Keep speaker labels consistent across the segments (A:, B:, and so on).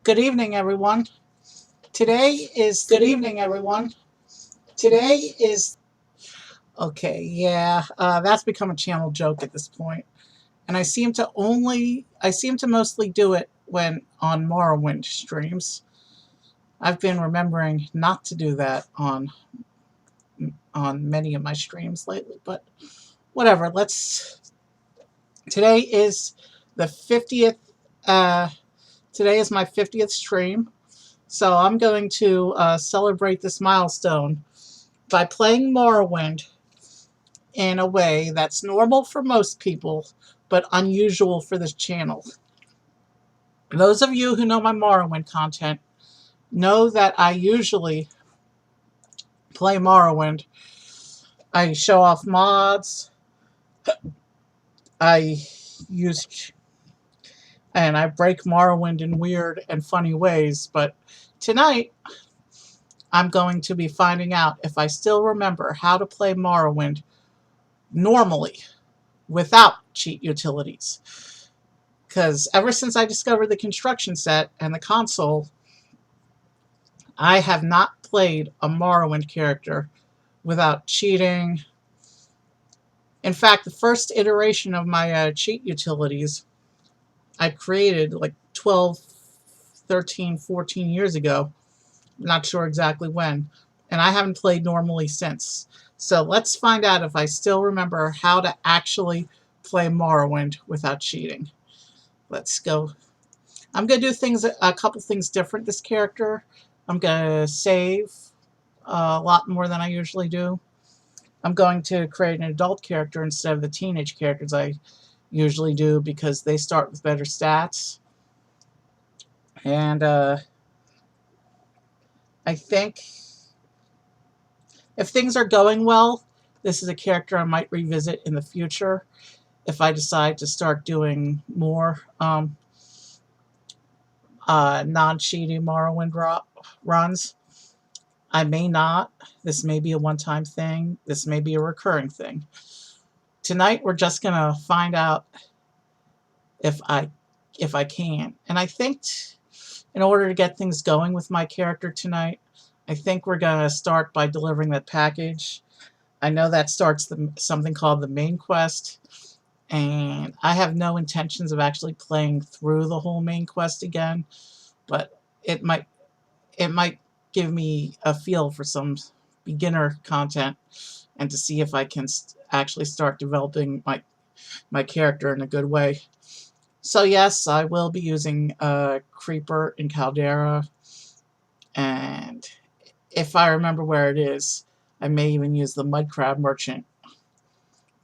A: Good evening, everyone. Today is Good evening, everyone. Today is okay. Yeah, that's become a channel joke at this point, and I seem to mostly do it when on Morrowind streams. I've been remembering not to do that on many of my streams lately, but whatever. Let's. Today is the 50th. Uh, Today is my 50th stream. So I'm going to celebrate this milestone by playing Morrowind in a way that's normal for most people, but unusual for this channel. Those of you who know my Morrowind content know that I usually play Morrowind. I show off mods. I use and I break Morrowind in weird and funny ways, but tonight I'm going to be finding out if I still remember how to play Morrowind normally without cheat utilities. Because ever since I discovered the construction set and the console, I have not played a Morrowind character without cheating. In fact, the first iteration of my cheat utilities I created like 12, 13, 14 years ago. Not sure exactly when. And I haven't played normally since. So let's find out if I still remember how to actually play Morrowind without cheating. Let's go. I'm going to do a couple things different this character. I'm going to save a lot more than I usually do. I'm going to create an adult character instead of the teenage characters I usually do because they start with better stats. And I think if things are going well, this is a character I might revisit in the future if I decide to start doing more non-cheating Morrowind runs. I may not. This may be a one-time thing. This may be a recurring thing. Tonight we're just gonna find out if I can. And I think in order to get things going with my character tonight, I think we're gonna start by delivering that package. I know that starts something called the main quest, and I have no intentions of actually playing through the whole main quest again, but it might give me a feel for some beginner content and to see if I can actually start developing my character in a good way. So yes, I will be using Creeper and Caldera, and if I remember where it is, I may even use the Mud Crab Merchant.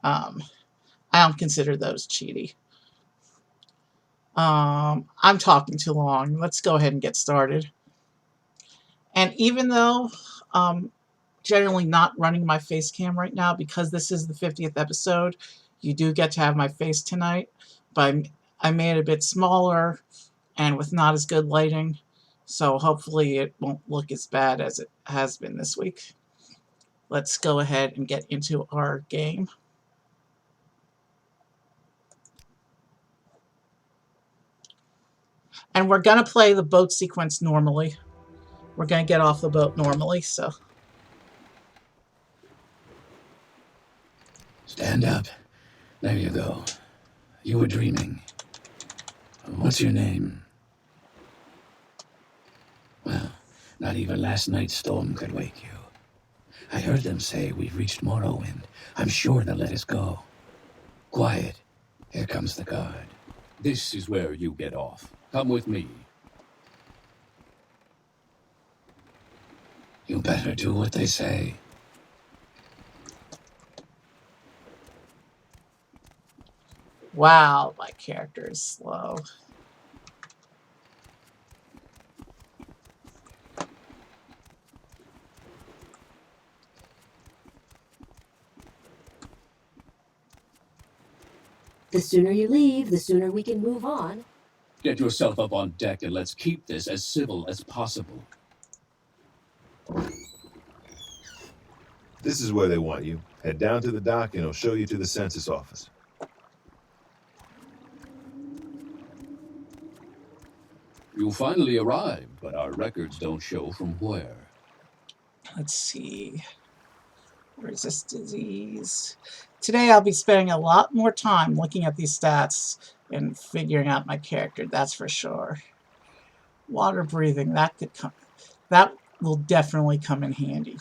A: I don't consider those cheaty. I'm talking too long. Let's go ahead and get started. And even though generally not running my face cam right now because this is the 50th episode, you do get to have my face tonight, but I made it a bit smaller and with not as good lighting, so hopefully it won't look as bad as it has been this week. Let's go ahead and get into our game. And we're going to play the boat sequence normally. We're going to get off the boat normally, so.
B: Stand up. There you go. You were dreaming. What's your name? Well, not even last night's storm could wake you. I heard them say we've reached Morrowind. I'm sure they'll let us go. Quiet. Here comes the guard.
C: This is where you get off. Come with me.
B: You better do what they say.
A: Wow, my character is slow.
D: The sooner you leave, the sooner we can move on.
C: Get yourself up on deck and let's keep this as civil as possible.
E: This is where they want you. Head down to the dock and it'll show you to the census office.
C: You finally arrived, but our records don't show from where.
A: Let's see. Resist disease. Today I'll be spending a lot more time looking at these stats and figuring out my character, that's for sure. Water breathing, that could come. That will definitely come in handy.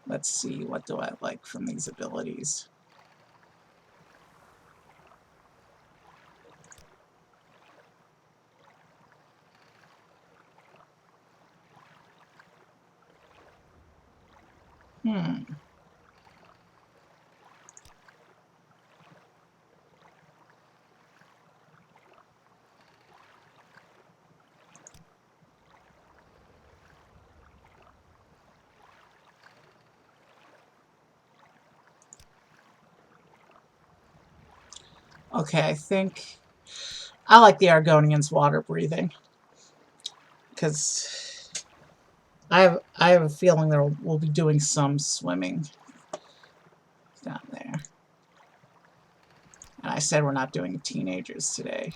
A: Let's see, what do I like from these abilities? Okay, I think I like the Argonians' water breathing because I have a feeling that we'll be doing some swimming down there. And I said we're not doing teenagers today.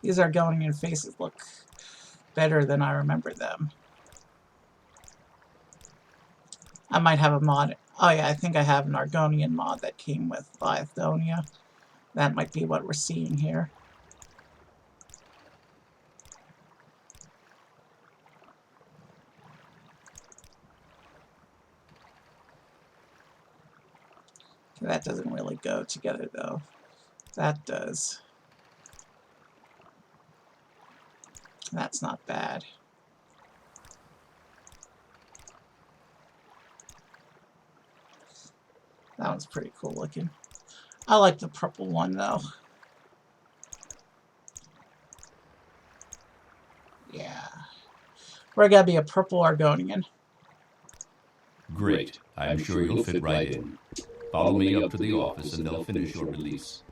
A: These Argonian faces look better than I remember them. I might have a mod. Oh yeah, I think I have an Argonian mod that came with Lithonia. That might be what we're seeing here. Okay, that doesn't really go together though. That does. That's not bad. That one's pretty cool looking. I like the purple one though. Yeah. We're gonna be a purple Argonian.
C: Great. I'm sure you'll fit right in. Follow me up to the office and they'll finish your release.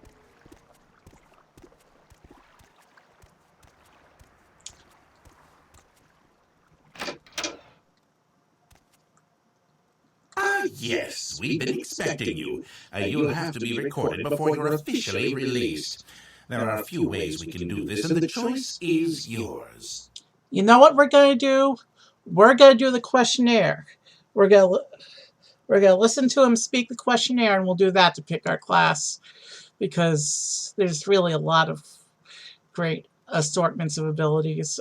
F: Yes, we've been expecting you. You'll have to be recorded before you're officially released. There are a few ways we can do this, and the choice is yours.
A: You know what we're gonna do? We're gonna do the questionnaire. We're gonna listen to him speak the questionnaire, and we'll do that to pick our class because there's really a lot of great assortments of abilities.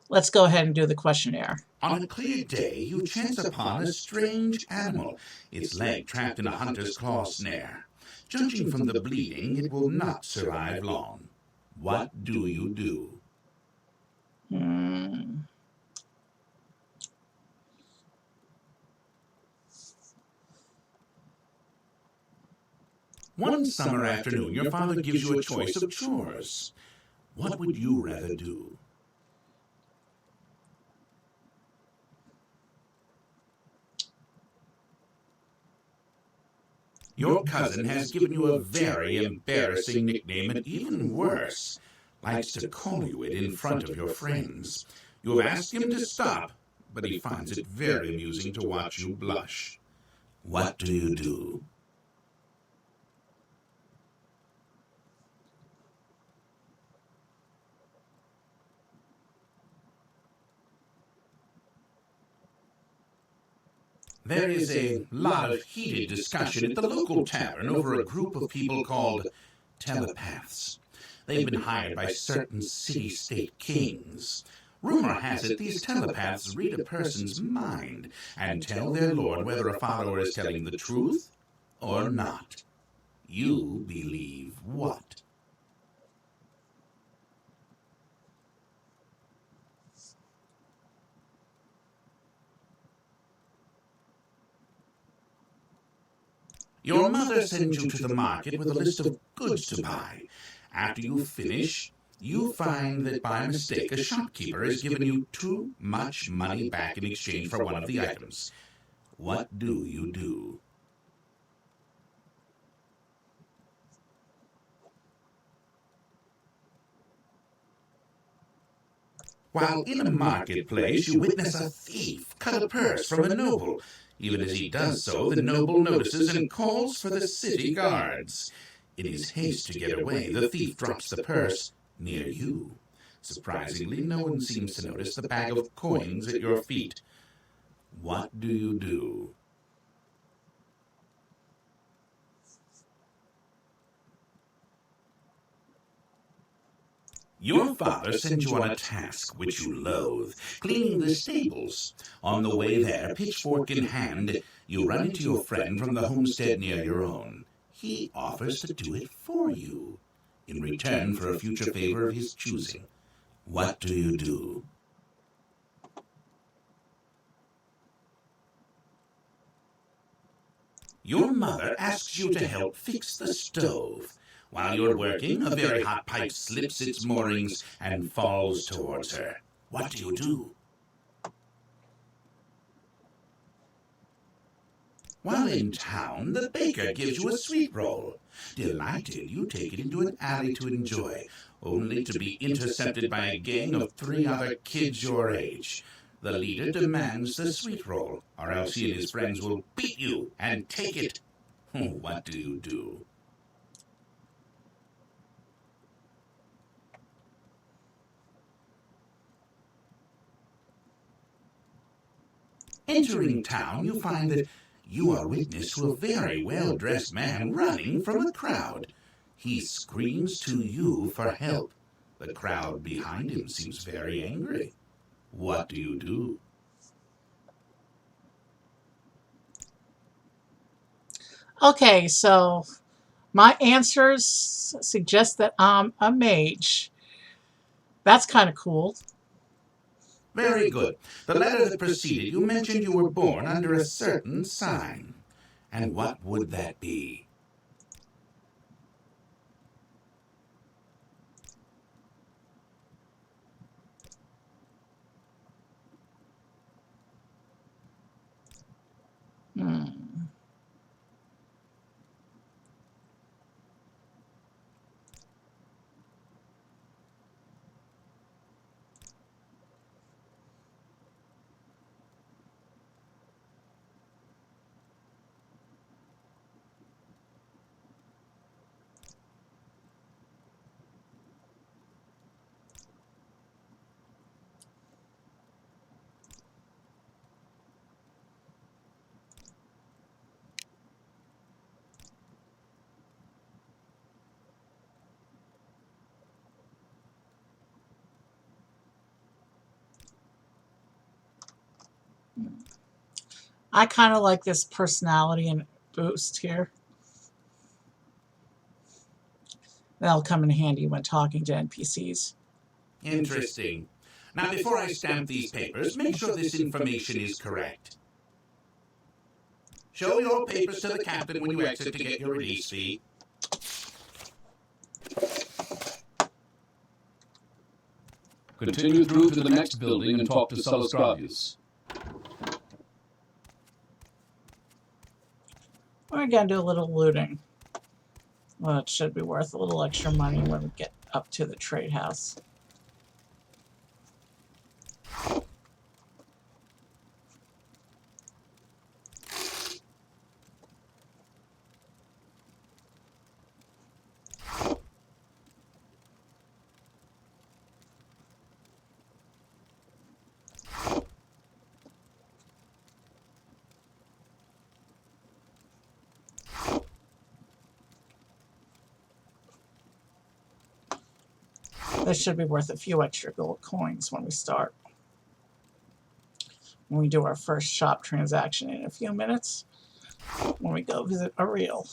A: Let's go ahead and do the questionnaire.
F: On a clear day, you chance upon a strange animal, its leg trapped in a hunter's claw snare. Judging from the bleeding, it will not survive long. What do you do? One summer afternoon, your father gives you a choice of chores. What would you rather do? Your cousin has given you a very embarrassing nickname, and even worse, likes to call you it in front of your friends. You have asked him to stop, but he finds it very amusing to watch you blush. What do you do? There is a lot of heated discussion at the local tavern over a group of people called telepaths. They've been hired by certain city-state kings. Rumor has it these telepaths read a person's mind and tell their lord whether a follower is telling the truth or not. You believe what? Your mother sends you to the market with a list of goods to buy. After you finish, you find that by mistake a shopkeeper has given you too much money back in exchange for one of the items. What do you do? While in a marketplace, you witness a thief cut a purse from a noble. Even as he does so, the noble notices and calls for the city guards. In his haste to get away, the thief drops the purse near you. Surprisingly, no one seems to notice the bag of coins at your feet. What do you do? Your father sends you on a task which you loathe, cleaning the stables. On the way there, pitchfork in hand, you run into your friend from the homestead near your own. He offers to do it for you, in return for a future favor of his choosing. What do you do? Your mother asks you to help fix the stove. While you're working, a very hot pipe slips its moorings and falls towards her. What do you do? While in town, the baker gives you a sweet roll. Delighted, you take it into an alley to enjoy, only to be intercepted by a gang of 3 other kids your age. The leader demands the sweet roll, or else he and his friends will beat you and take it. What do you do? Entering town, you find that you are witness to a very well-dressed man running from a crowd. He screams to you for help. The crowd behind him seems very angry. What do you do?
A: Okay, so my answers suggest that I'm a mage. That's kind of cool.
F: Very good. The letter that preceded you mentioned you were born under a certain sign. And what would that be?
A: Hmm. I kind of like this personality and boost here. That'll come in handy when talking to NPCs.
F: Interesting. Now, before I stamp these papers, make sure this information is correct. Show your papers to the captain when you exit to get your release fee.
C: Continue through to the next building and talk to Salasgravius.
A: We're going to do a little looting. Well, it should be worth a little extra money when we get up to the trade house. This should be worth a few extra gold coins when we start. When we do our first shop transaction in a few minutes, when we go visit Ariel.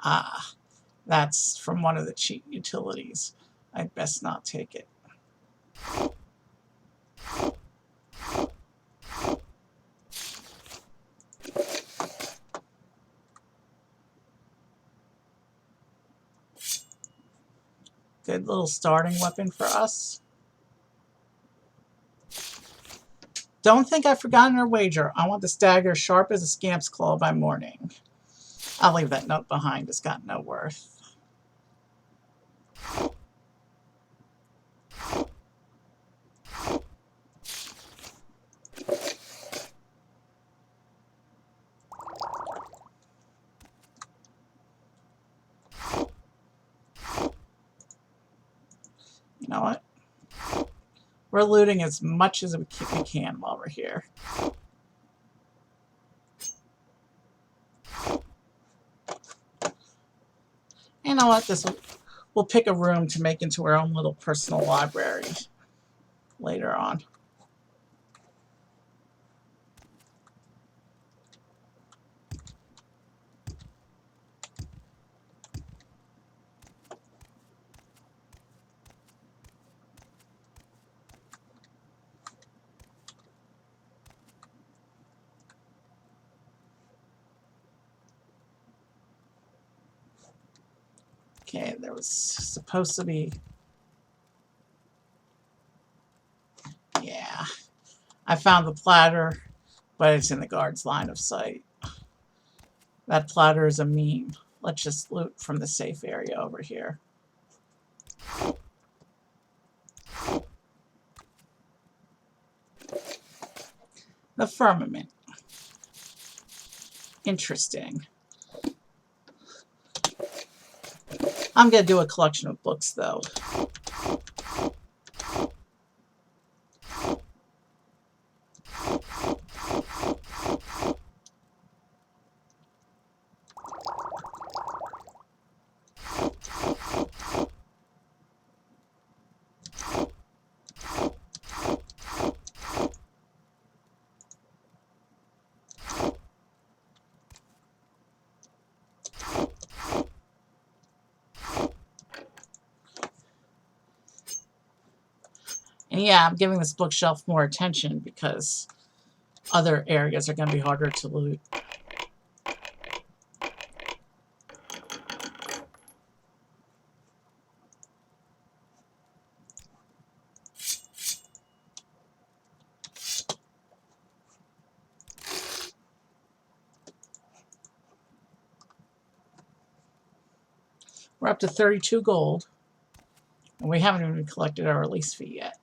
A: Ah, That's from one of the cheap utilities. I'd best not take it. Good little starting weapon for us. Don't think I've forgotten our wager. I want the dagger sharp as a scamp's claw by morning. I'll leave that note behind. It's got no worth. You know what? We're looting as much as we can while we're here. You know what? We'll pick a room to make into our own little personal library later on. Okay, there was supposed to be... Yeah. I found the platter, but it's in the guard's line of sight. That platter is a meme. Let's just loot from the safe area over here. The firmament. Interesting. I'm going to do a collection of books, though. And yeah, I'm giving this bookshelf more attention because other areas are going to be harder to loot. We're up to 32 gold, and we haven't even collected our release fee yet.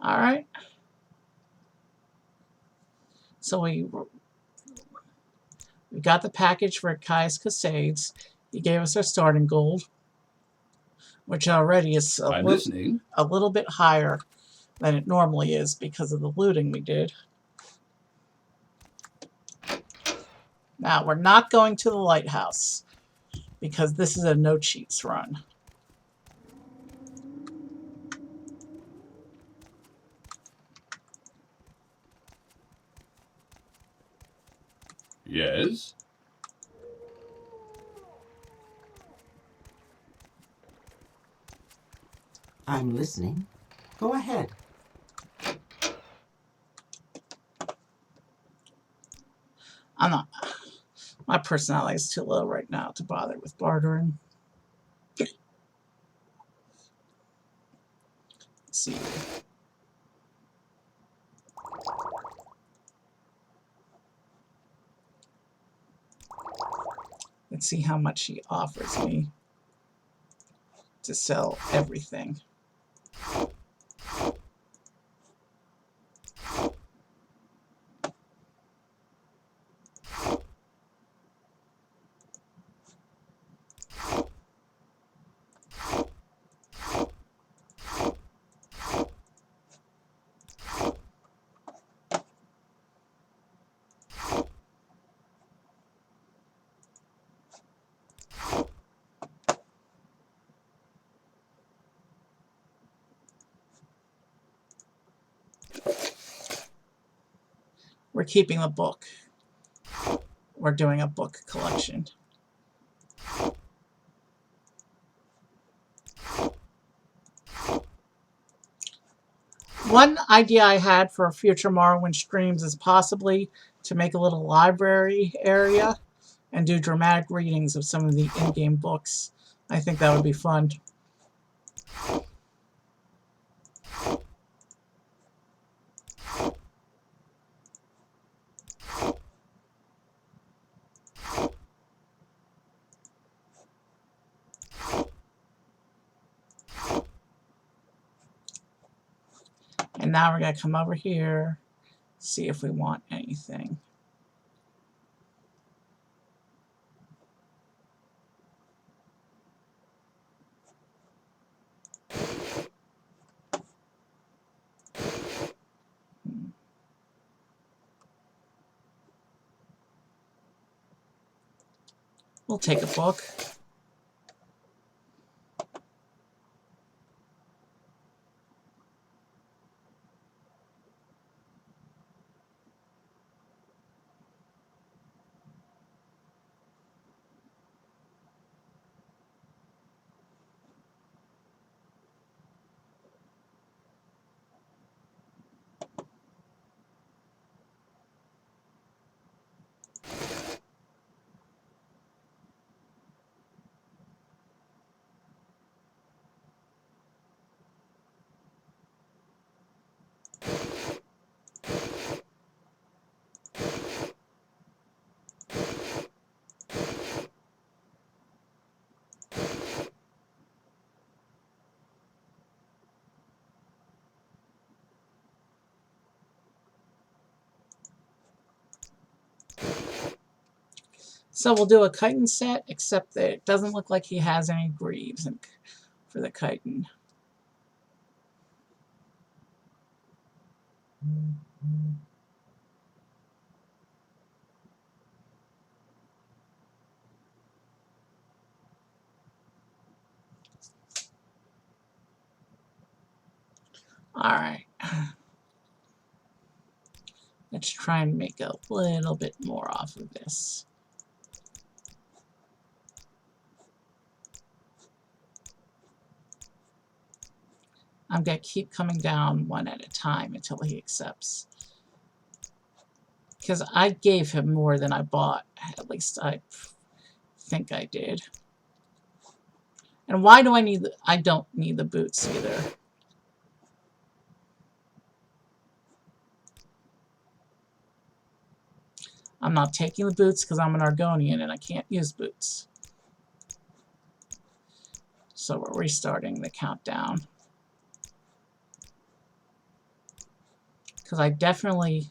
A: All right. So we got the package for Caius Casades. He gave us our starting gold, which already is
C: I'm listening.
A: a little bit higher than it normally is because of the looting we did. Now, we're not going to the lighthouse because this is a no-cheats run.
C: Yes?
G: I'm listening. Go ahead.
A: I'm not... My personality is too low right now to bother with bartering. Let's see. Let's see how much he offers me to sell everything. We're keeping the book. We're doing a book collection. One idea I had for future Morrowind streams is possibly to make a little library area and do dramatic readings of some of the in-game books. I think that would be fun. And now we're going to come over here, see if we want anything. We'll take a book. So we'll do a chitin set, except that it doesn't look like he has any greaves for the chitin. Alright. Let's try and make a little bit more off of this. I'm going to keep coming down one at a time until he accepts. Because I gave him more than I bought. At least I think I did. And why do I need the... I don't need the boots either. I'm not taking the boots because I'm an Argonian and I can't use boots. So we're restarting the countdown. Because I definitely...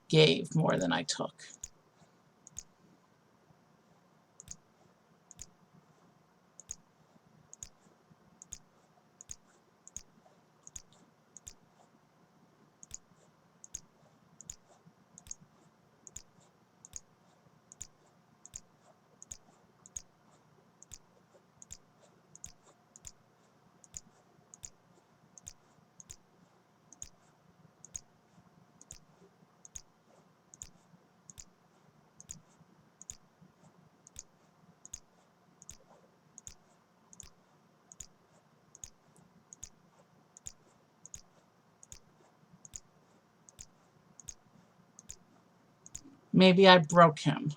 A: gave more than I took. Maybe I broke him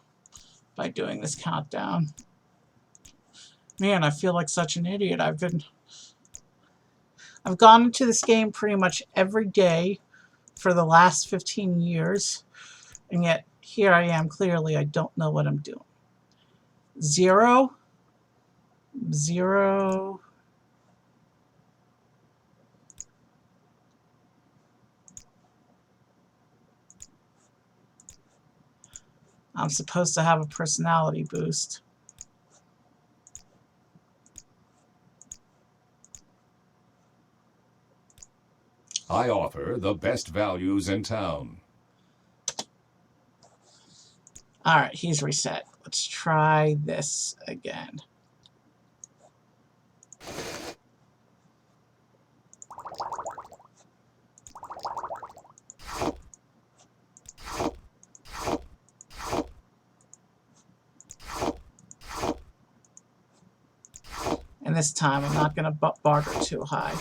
A: by doing this countdown. Man, I feel like such an idiot. I've gone into this game pretty much every day for the last 15 years, and yet here I am. Clearly, I don't know what I'm doing. 0, 0. I'm supposed to have a personality boost.
H: I offer the best values in town.
A: Alright, he's reset. Let's try this again. And this time I'm not going to barter too high.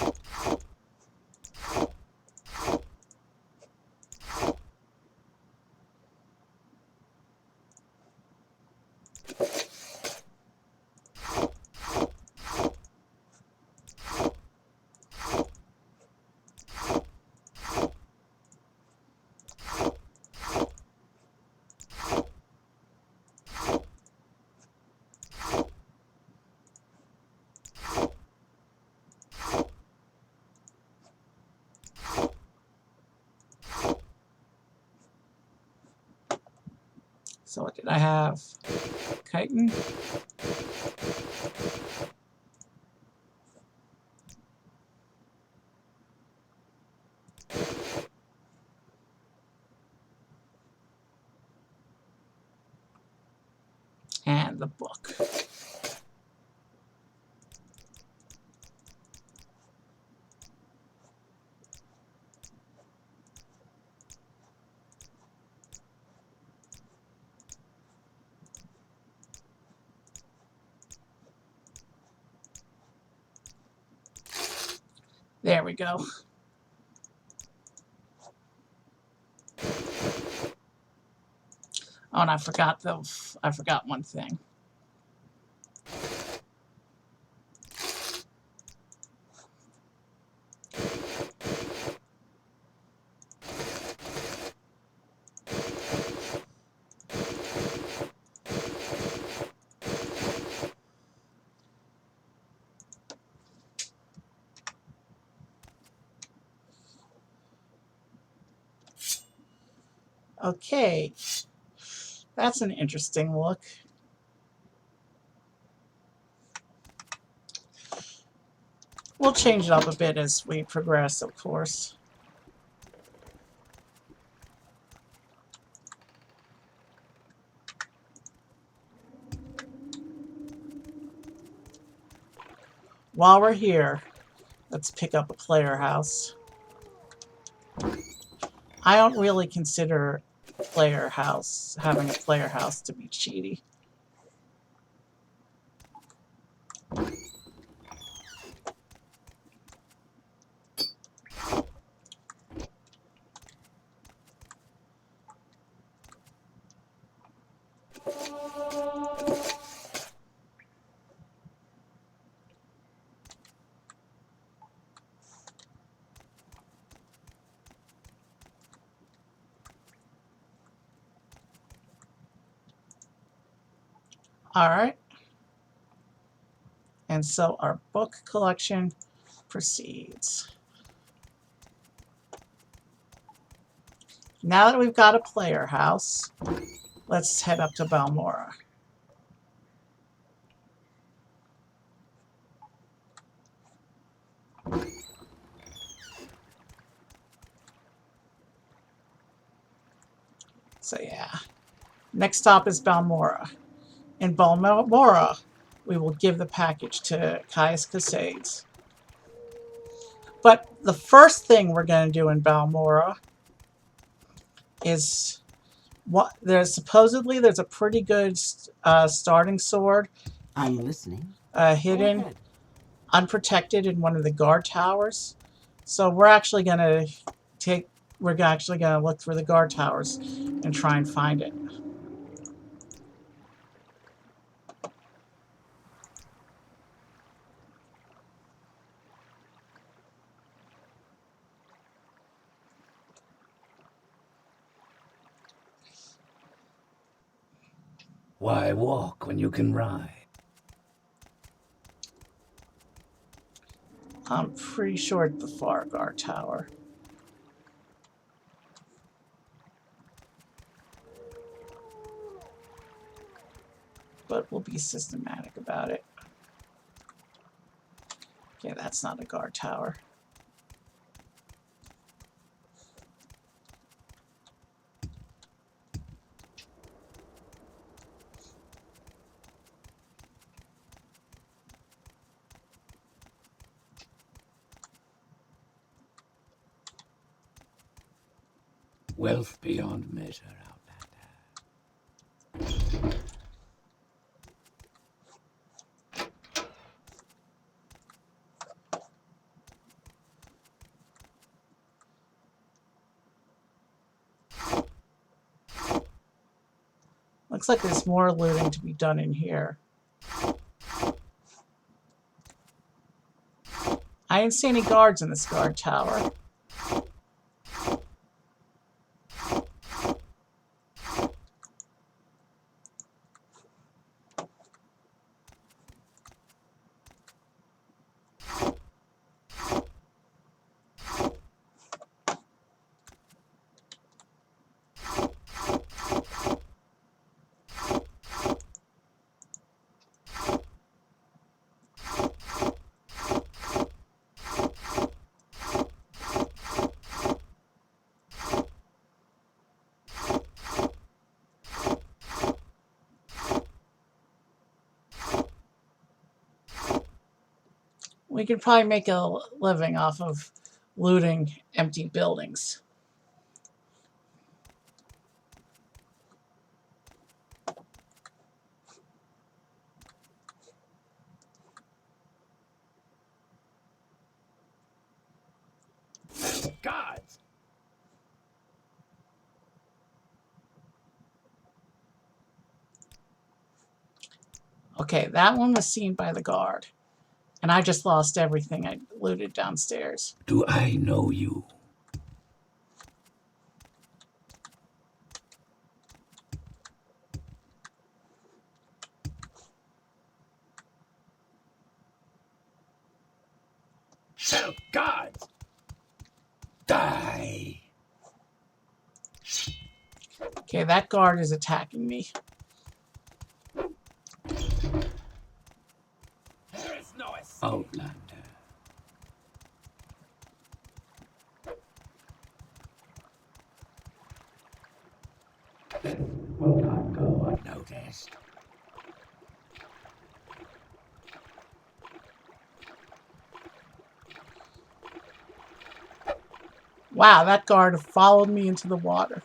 A: So what did I have? Chitin. And the book. There we go. Oh, and I forgot one thing. Okay, that's an interesting look. We'll change it up a bit as we progress, of course. While we're here, let's pick up a player house. I don't really consider having a player house to be cheaty. All right. And so our book collection proceeds. Now that we've got a player house, let's head up to Balmora. So yeah, next stop is Balmora. In Balmora, we will give the package to Caius Casades. But the first thing we're going to do in Balmora is there's a pretty good starting sword.
G: I'm listening.
A: Hidden, unprotected in one of the guard towers. So we're actually going to look through the guard towers and try and find it.
B: Why walk when you can ride?
A: I'm pretty sure it's the far guard tower. But we'll be systematic about it. Okay, that's not a guard tower.
B: Wealth beyond measure, Outlander.
A: Looks like there's more looting to be done in here. I didn't see any guards in this guard tower. We could probably make a living off of looting empty buildings.
B: Gods!
A: Okay, that one was seen by the guard. And I just lost everything I looted downstairs.
B: Do I know you? So gods! Die!
A: Okay, that guard is attacking me.
B: There is no Outlander. This will not go unnoticed.
A: Wow, that guard followed me into the water.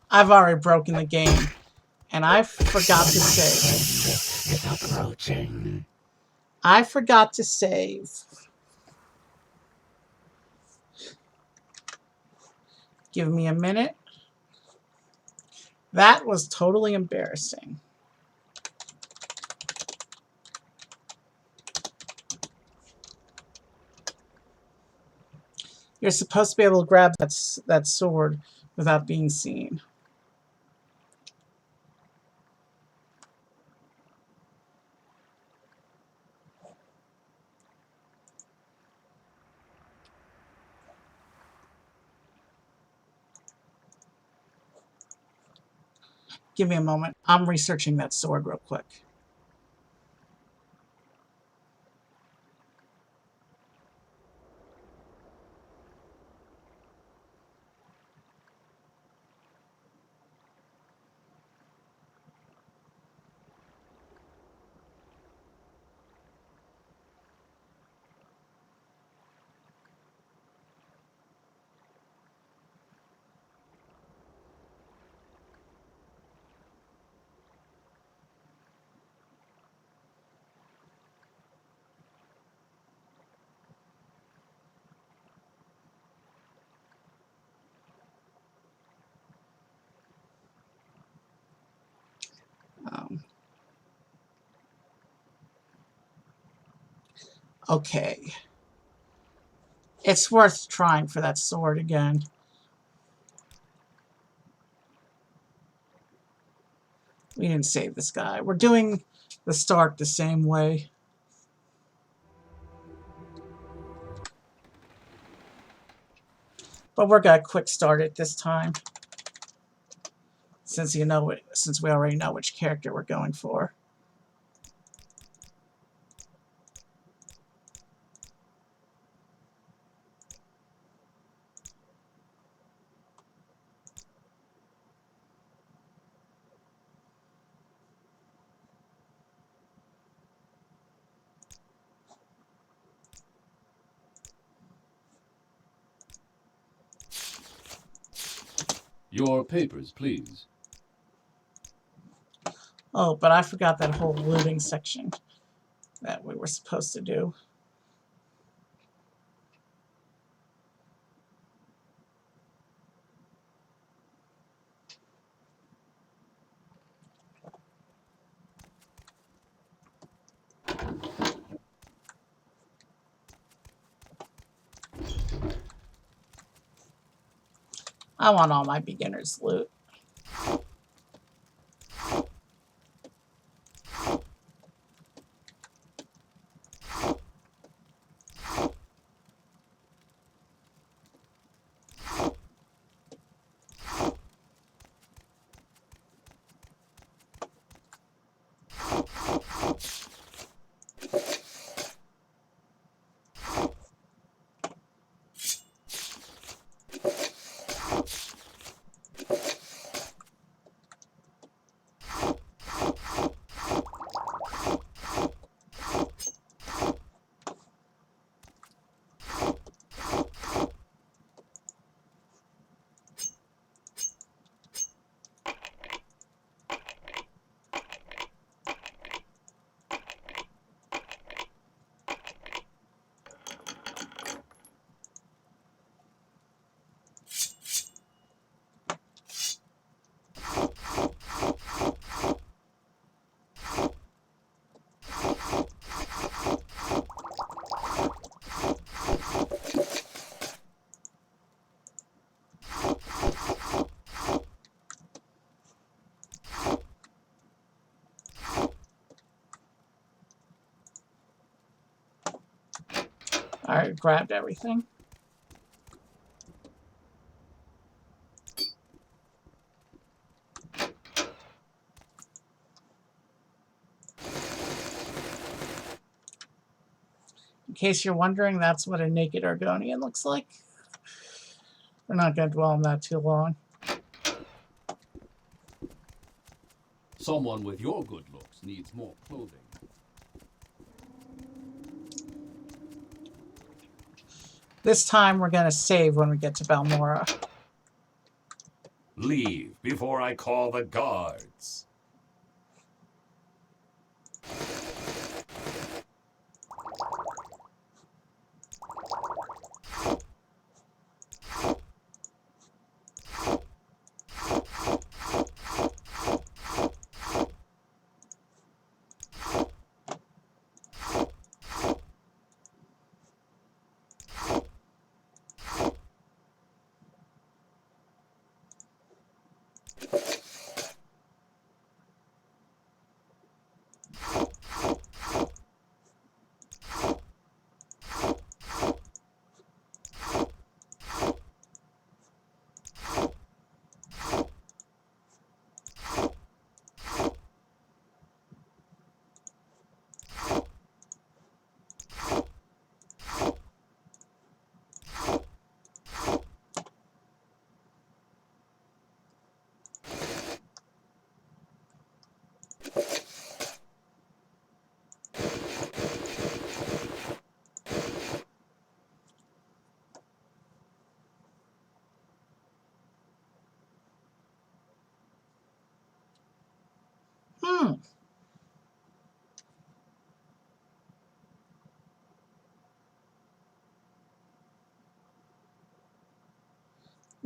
A: I've already broken the game, and I forgot to save.
B: It's approaching.
A: I forgot to save. Give me a minute. That was totally embarrassing. You're supposed to be able to grab that sword without being seen. Give me a moment. I'm researching that sword real quick. Okay. It's worth trying for that sword again. We didn't save this guy. We're doing the start the same way. But we're gonna quick start it this time. Since we already know which character we're going for.
C: Your papers, please.
A: Oh, but I forgot that whole looting section. that we were supposed to do. I want all my beginner's loot. I grabbed everything. In case you're wondering, that's what a naked Argonian looks like. We're not going to dwell on that too long.
C: Someone with your good looks needs more clothing.
A: This time we're going to save when we get to Balmora.
H: Leave before I call the guards.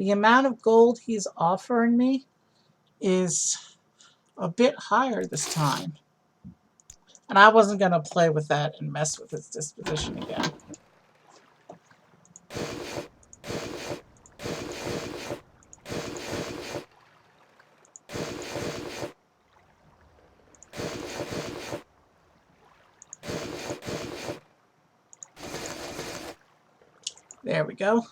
A: The amount of gold he's offering me is a bit higher this time. And I wasn't going to play with that and mess with his disposition again. There we go.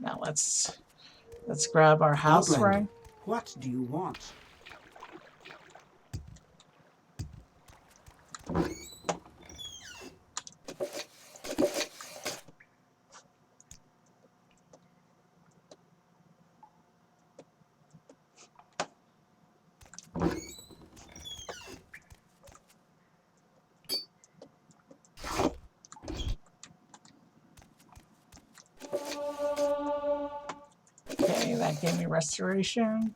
A: Now let's grab our house
G: Outlander,
A: ring.
G: what do you want?
A: Okay, that gave me restoration.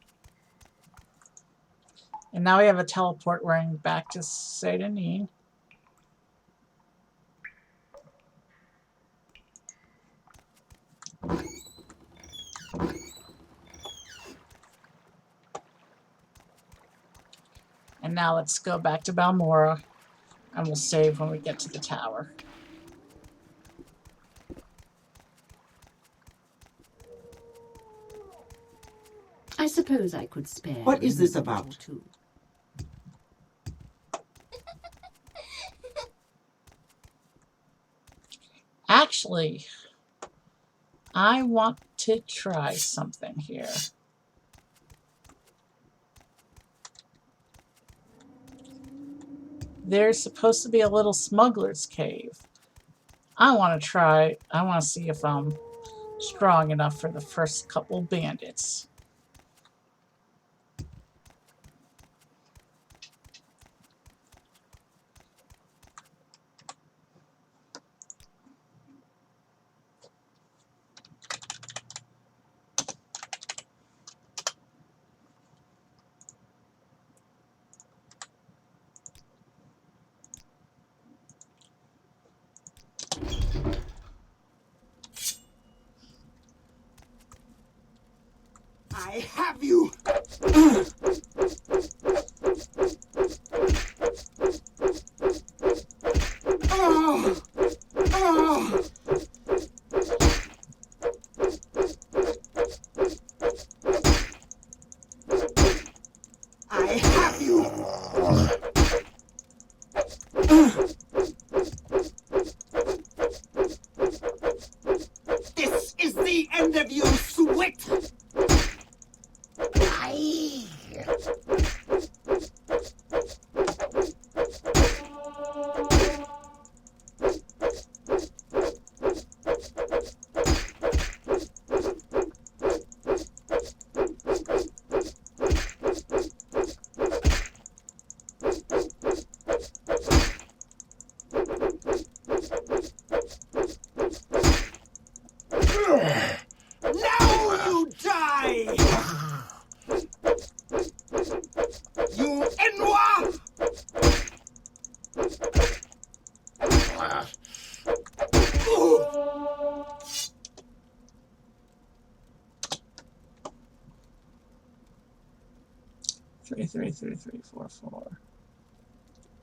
A: And now we have a teleport ring back to Saint Denis. And now let's go back to Balmora, and we'll save when we get to the tower.
D: I suppose I could spare
G: What
D: you
G: is this
D: a minute
G: about?
D: or two.
A: Actually, I want to try something here. There's supposed to be a little smuggler's cave. I want to see if I'm strong enough for the first couple bandits.
G: I have you! Oh! Oh! I have you! This is the end of you, Swit! Now you die! You Enwa!
A: Three, three, three, three, 4, 4.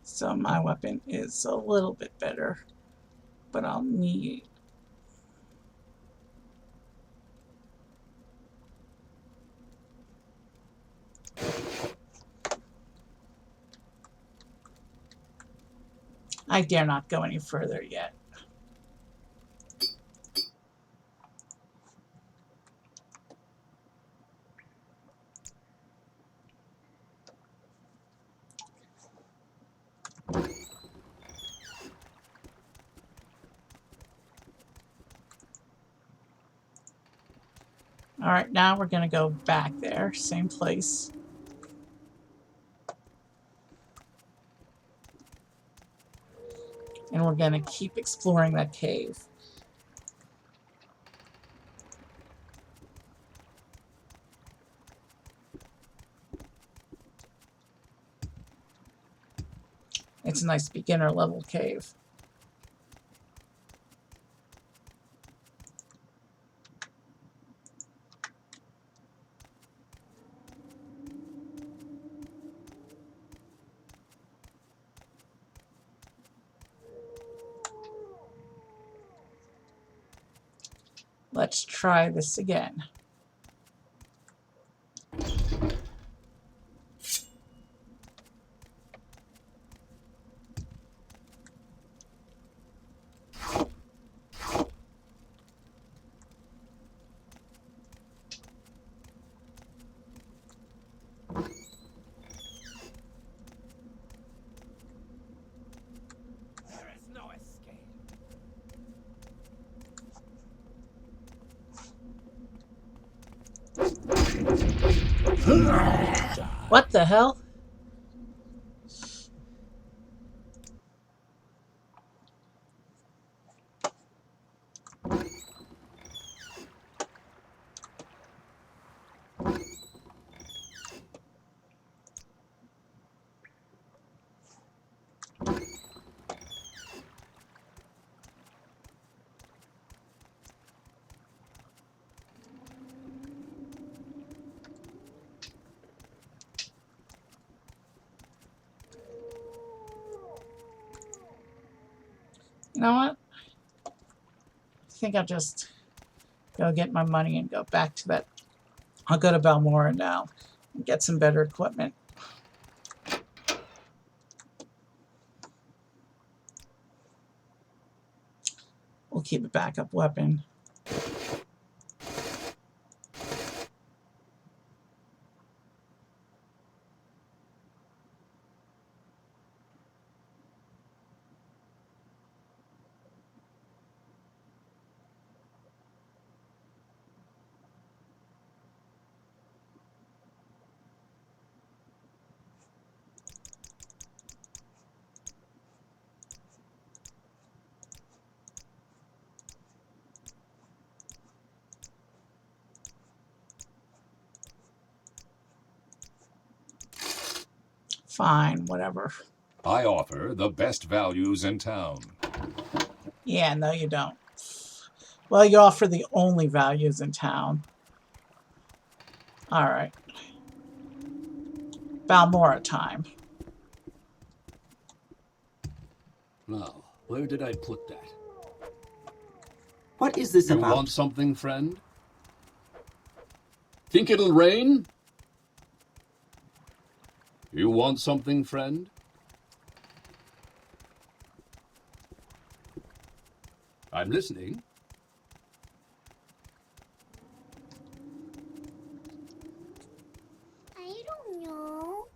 A: So my weapon is a little bit better, but I'll need. I dare not go any further yet. All right, now we're going to go back there, same place. And we're going to keep exploring that cave. It's a nice beginner level cave. Let's try this again.
B: There is no escape.
A: What the hell? know what? I think I'll just go get my money and go back to that. I'll go to Balmora now and get some better equipment. We'll keep a backup weapon. Fine, whatever.
H: I offer the best values in town.
A: Yeah, no you don't. Well, you offer the only values in town. Alright. Balmora time.
C: Now, where did I put that?
G: What is this
C: You
G: about?
C: want something, friend? Think it'll rain? You want something, friend? I'm listening.
I: I don't know.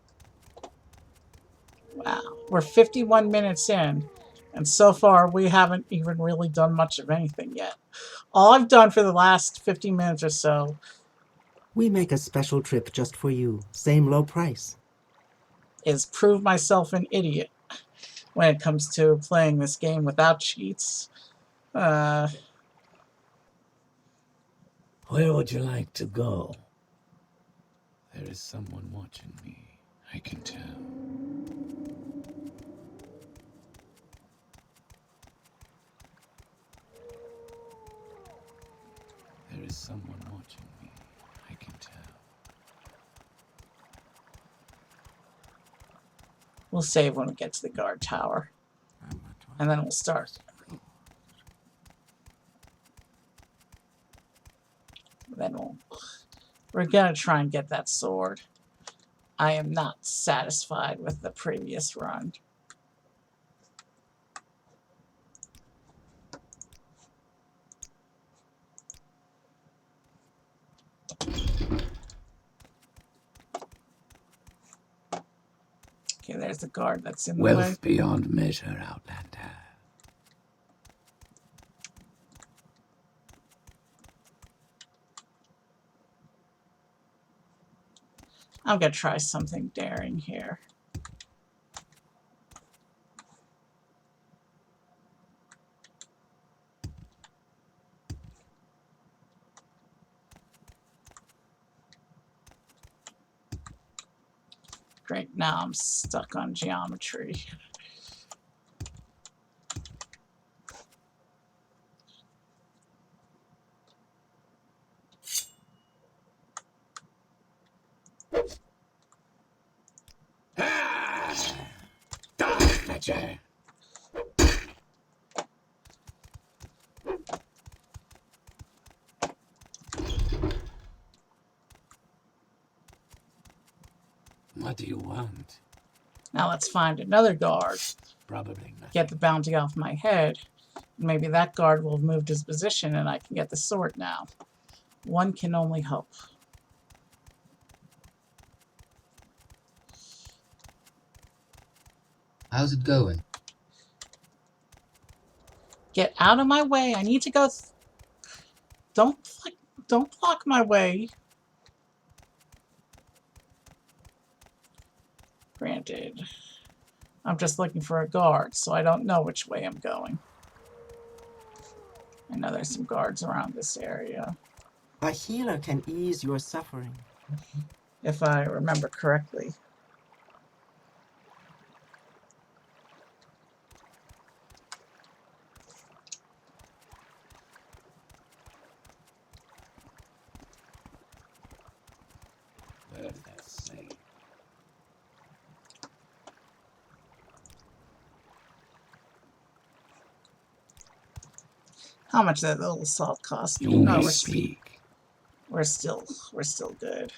A: Wow. We're 51 minutes in, and so far we haven't even really done much of anything yet. All I've done for the last 50 minutes or so
G: We make a special trip just for you. Same low price.
A: is prove myself an idiot when it comes to playing this game without cheats.
B: Where would you like to go? There is someone watching me. I can tell. There is someone watching me. I can tell.
A: We'll save when we get to the guard tower. And then we'll start. Then we're gonna try and get that sword. I am not satisfied with the previous run. Okay, there's the guard that's in the way.
B: Wealth beyond measure, Outlander.
A: I'm gonna try something daring here. Great, now I'm stuck on geometry.
B: Fletcher. What do you want?
A: Now let's find another guard.
B: Probably nothing.
A: Get the bounty off my head. Maybe that guard will have moved his position and I can get the sword now. One can only hope.
J: How's it going?
A: Get out of my way. I need to go. Don't block my way. Granted. I'm just looking for a guard, so I don't know which way I'm going. I know there's some guards around this area.
G: A healer can ease your suffering.
A: If I remember correctly.
B: What does that say?
A: How much did that little salt cost?
B: You may
A: we're
B: speak.
A: we're still good.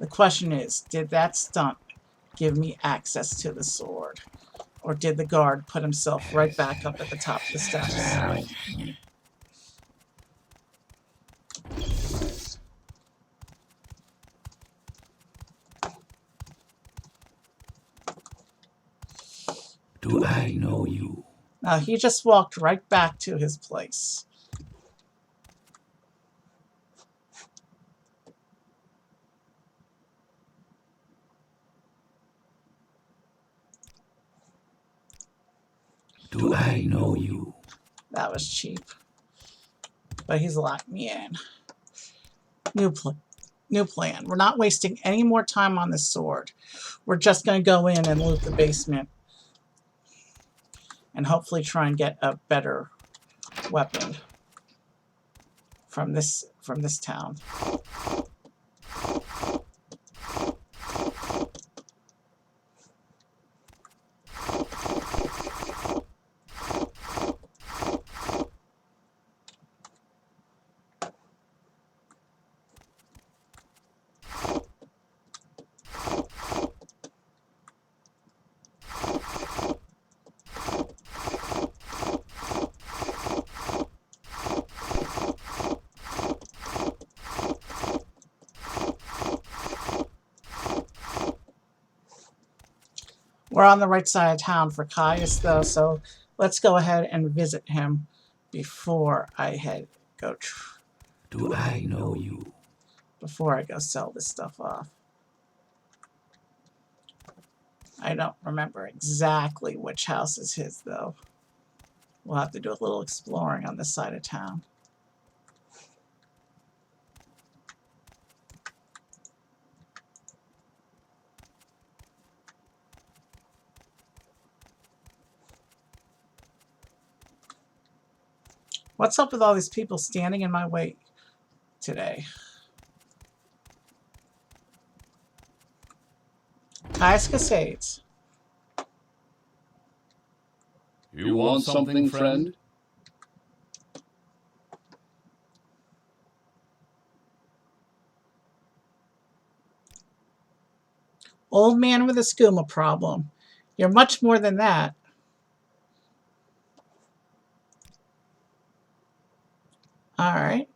A: The question is, did that stunt give me access to the sword? Or did the guard put himself right back up at the top of the steps?
B: Do I know you?
A: Now, he just walked right back to his place.
B: Do I know you?
A: That was cheap. But he's locked me in. New plan. We're not wasting any more time on this sword. We're just going to go in and loot the basement. And hopefully try and get a better weapon from this town. We're on the right side of town for Caius, though, so let's go ahead and visit him before I
B: Do I know you?
A: Before I go sell this stuff off. I don't remember exactly which house is his, though. We'll have to do a little exploring on this side of town. What's up with all these people standing in my way today? Caius Cascades.
C: You want something, friend?
A: Old man with a skooma problem. You're much more than that. All right.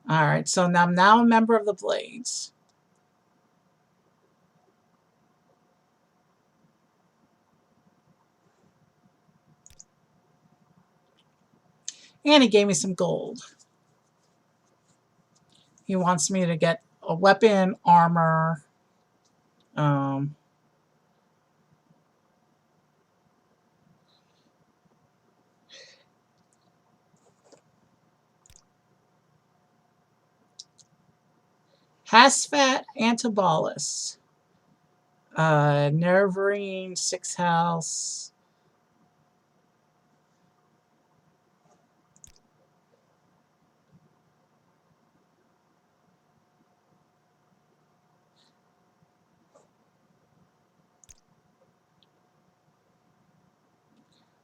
A: All right, so I'm now a member of the Blades. And he gave me some gold. He wants me to get a weapon, armor, Hasfat Antibolus, Nervarine, 6 House.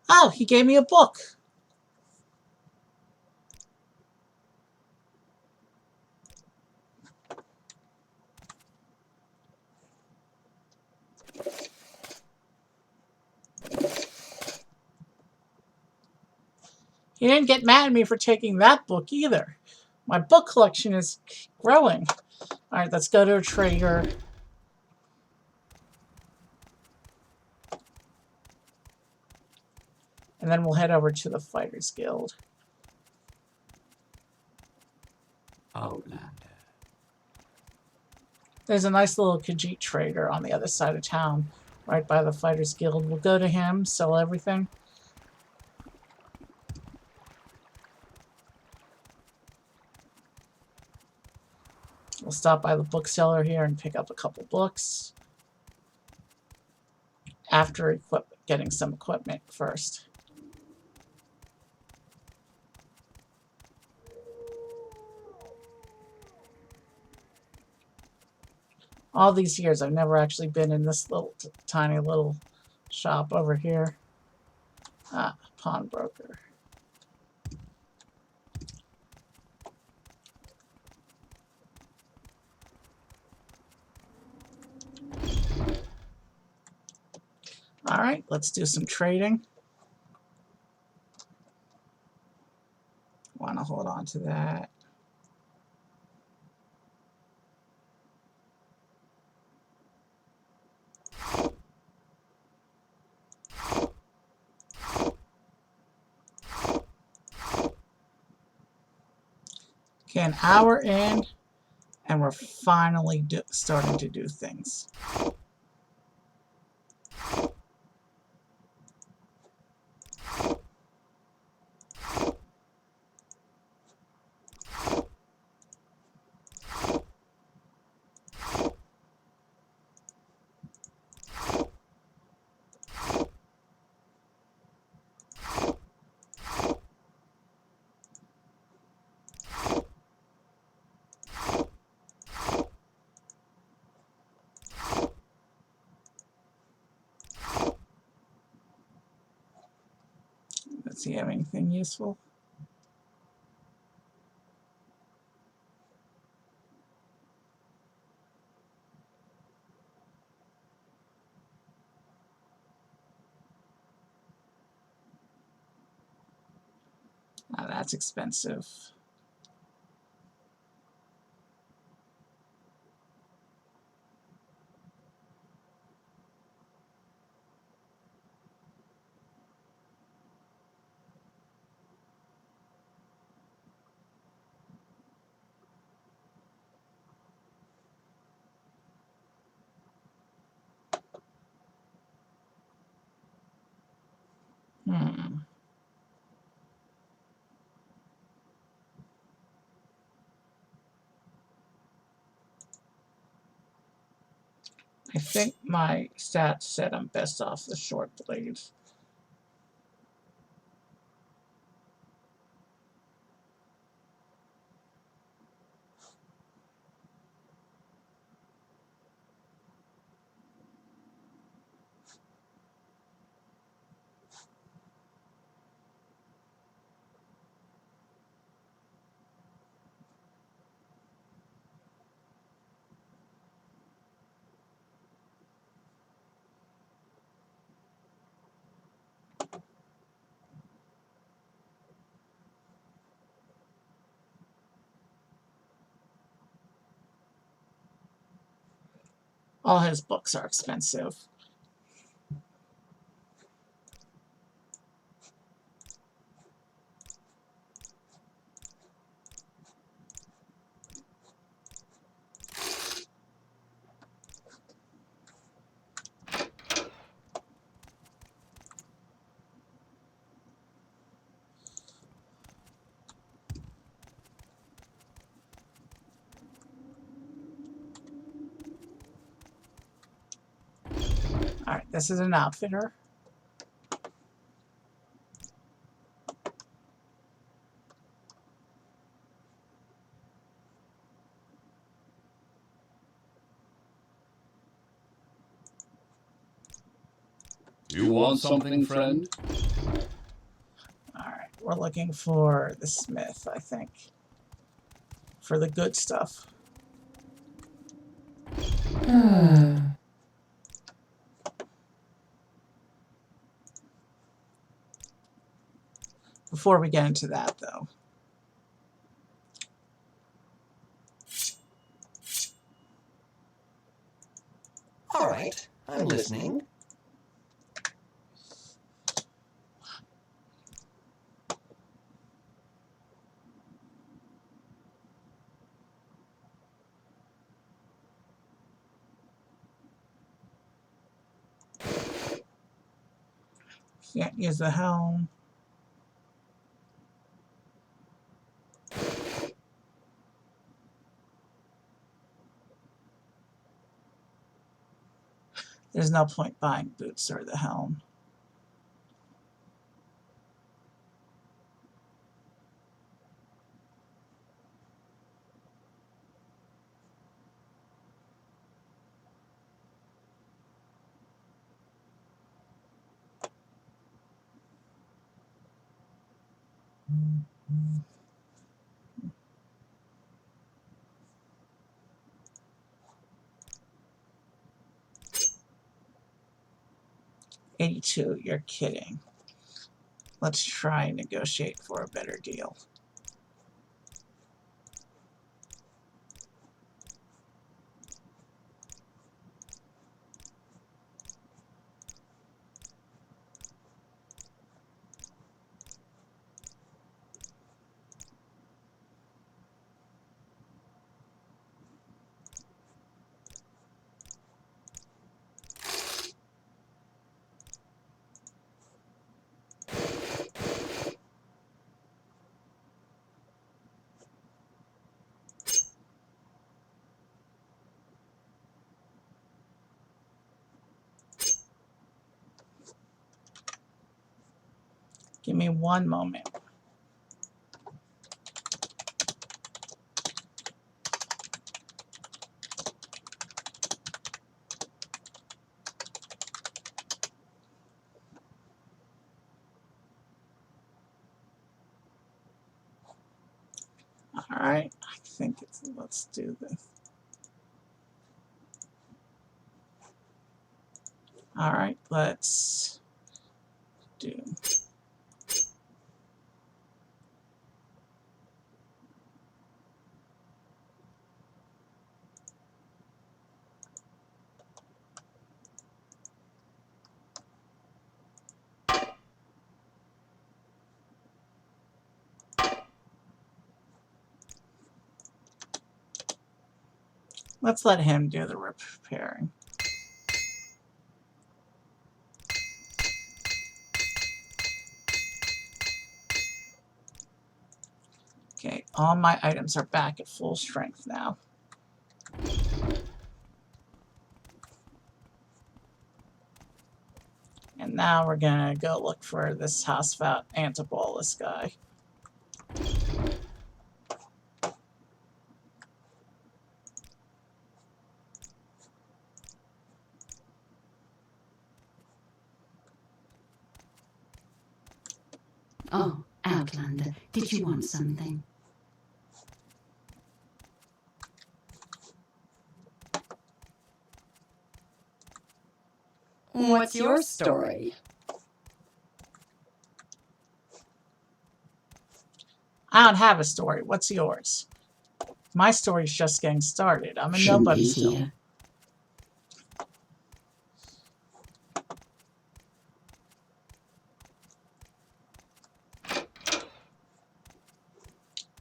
A: Oh, he gave me a book. He didn't get mad at me for taking that book either. My book collection is growing. All right, let's go to a trader. And then we'll head over to the Fighters Guild.
B: Outlander.
A: There's a nice little Khajiit trader on the other side of town, right by the Fighters Guild. We'll go to him, sell everything. We'll stop by the bookseller here and pick up a couple books. After getting some equipment first. All these years, I've never actually been in this little tiny little shop over here. Ah, pawnbroker. All right, let's do some trading. Want to hold on to that. Okay, an hour in, and we're finally starting to do things. Does he have anything useful? Now that's expensive. Hmm. I think my stats said I'm best off the short blade. All his books are expensive. All right, this is an outfitter.
C: You want something, friend?
A: All right, we're looking for the smith, I think, for the good stuff. Before we get into that, though,
J: All right, I'm listening.
A: can't use the helm. There's no point buying boots or the helm. 82. You're kidding. Let's try and negotiate for a better deal. Give me one moment. All right, I think let's do this. All right, let's do. Let's let him do the repairing. Okay, all my items are back at full strength now. And now we're gonna go look for this Hosfat Antibolus guy.
K: Oh, Outlander, did you want something?
L: What's your story?
A: I don't have a story. What's yours? My story's just getting started. I'm a nobody still.
K: Here.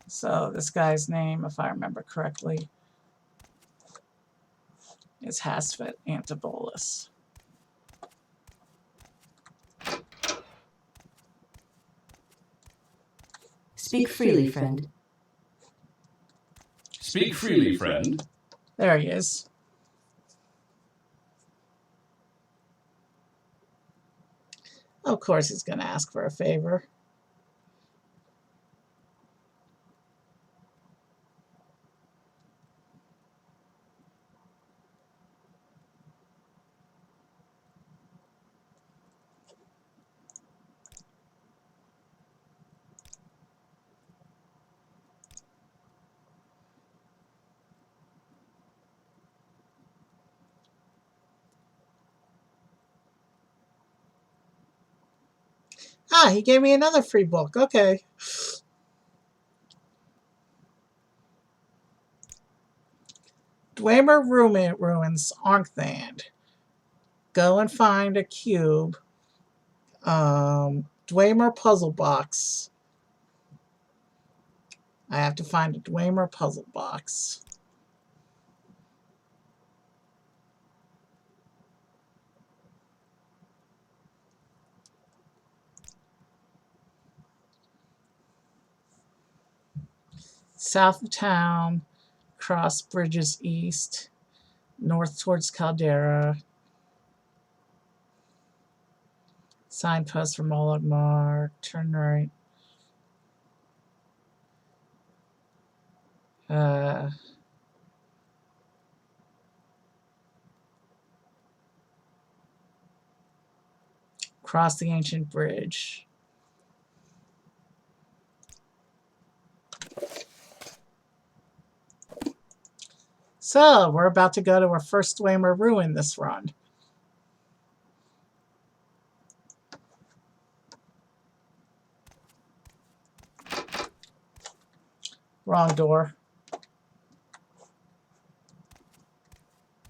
A: So this guy's name, if I remember correctly, is Hosfat Antibolus.
D: Speak freely, friend.
C: Speak freely, friend.
A: There he is. Of course he's going to ask for a favor. Ah, he gave me another free book. Okay. Dwemer Ruins, Arnthand. Go and find a cube. Dwemer puzzle box. I have to find a Dwemer puzzle box. South of town, cross bridges east, north towards Caldera. Signpost from Olagmar, turn right. Cross the ancient bridge. So, we're about to go to our first Dwemer ruin this run. Wrong door.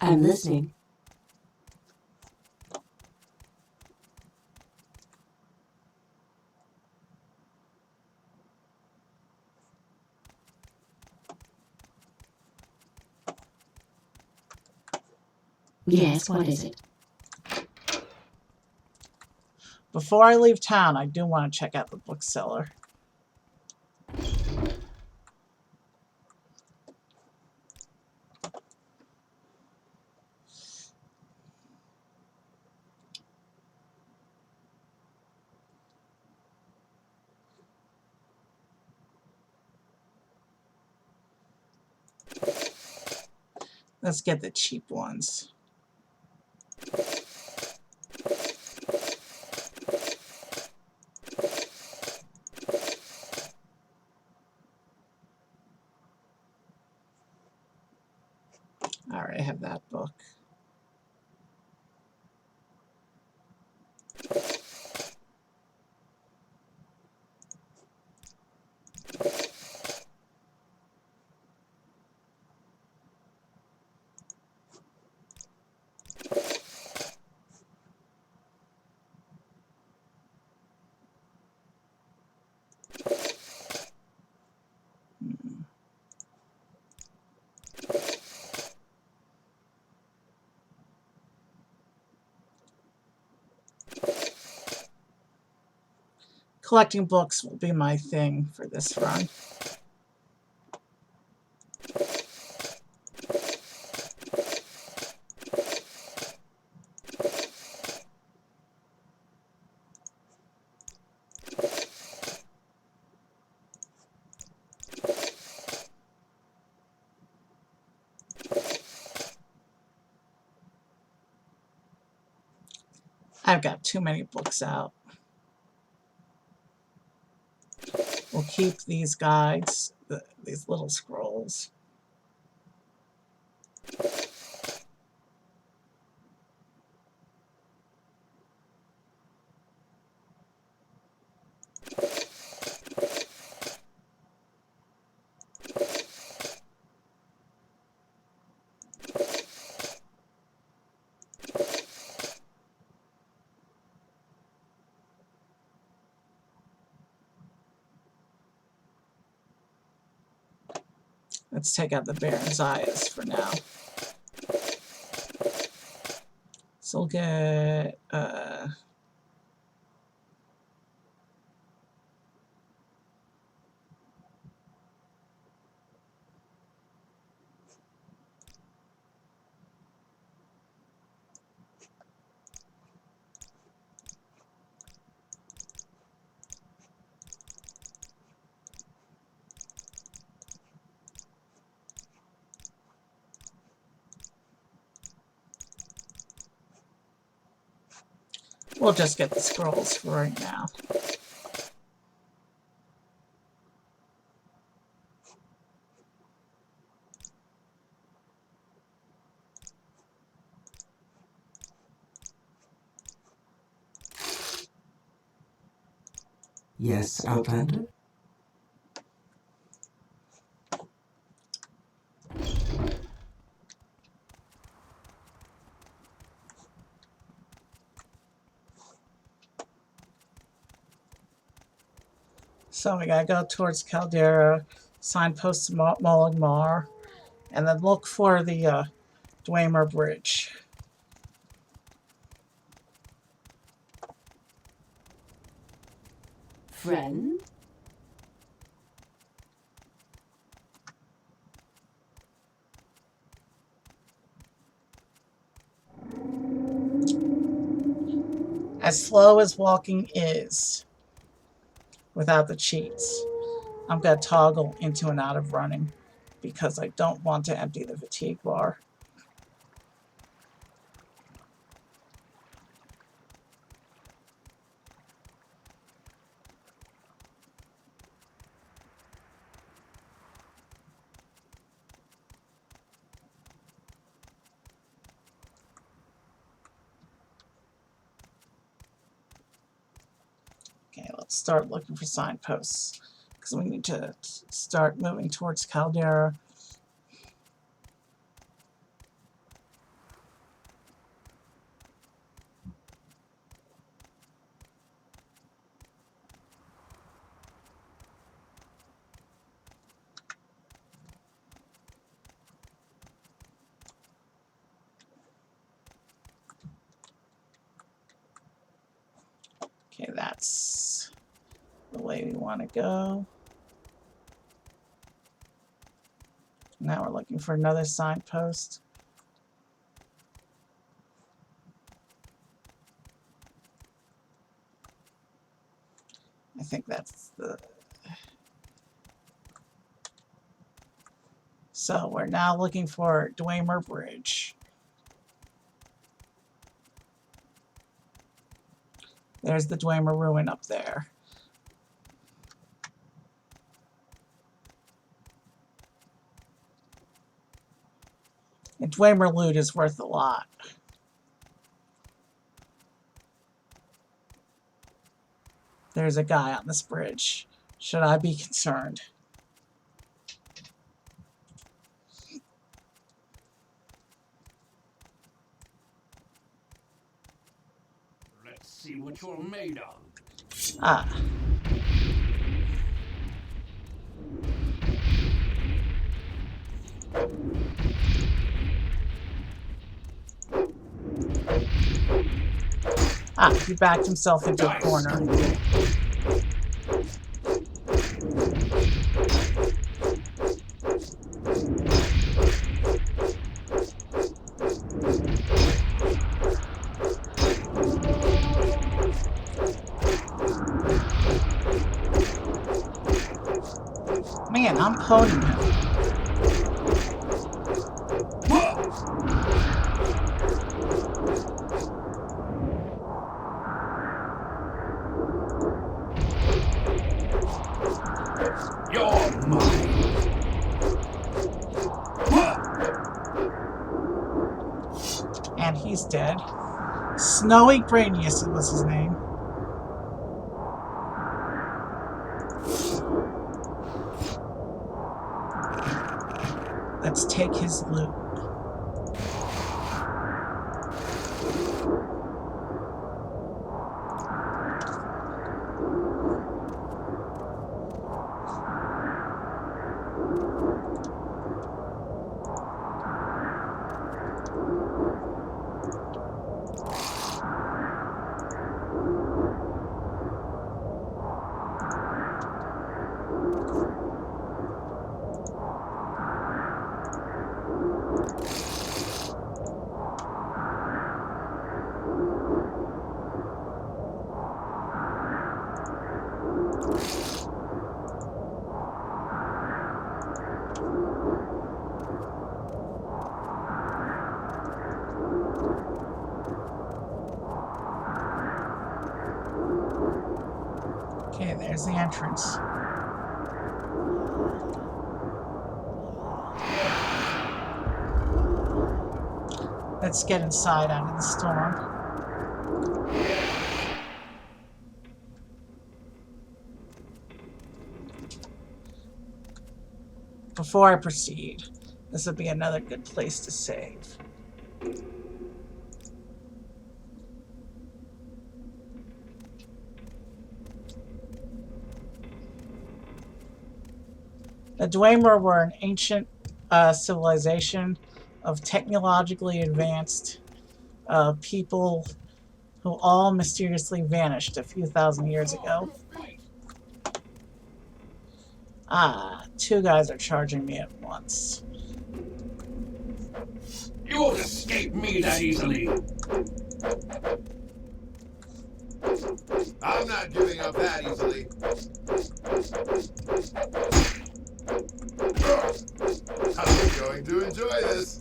D: I'm listening.
K: Yes, what is it?
A: Before I leave town, I do want to check out the bookseller. Let's get the cheap ones. All right, I have that book. Collecting books will be my thing for this run. I've got too many books out. We'll keep these guides, these little scrolls. Let's take out the Baron's Eyes for now. So we'll get we'll just get the scrolls for right now.
G: Yes, Outlander?
A: So we gotta go towards Caldera, signpost to Mulligmar, and then look for the Dwemer Bridge.
D: Friend?
A: As slow as walking is, without the cheats, I'm gonna toggle into and out of running because I don't want to empty the fatigue bar. Okay, let's start looking for signposts. because we need to start moving towards Caldera. Okay, that's the way we want to go. Now we're looking for another signpost. I think that's the... So we're now looking for Dwemer Bridge. There's the Dwemer ruin up there. And Dwemer loot is worth a lot. There's a guy on this bridge. Should I be concerned?
B: Let's see what you're made of.
A: Ah. Ah, he backed himself into a corner. Man, I'm ponying him.
B: You're mine.
A: And he's dead. Snowy Granius was his name. Let's take his loot. Okay, there's the entrance. Let's get inside out of the storm. Before I proceed, this would be another good place to save. The Dwemer were an ancient civilization of technologically advanced people who all mysteriously vanished a few thousand years ago. Ah, two guys are charging me at once.
B: You won't escape me that easily.
E: I'm not giving up that easily. I'm going to enjoy this.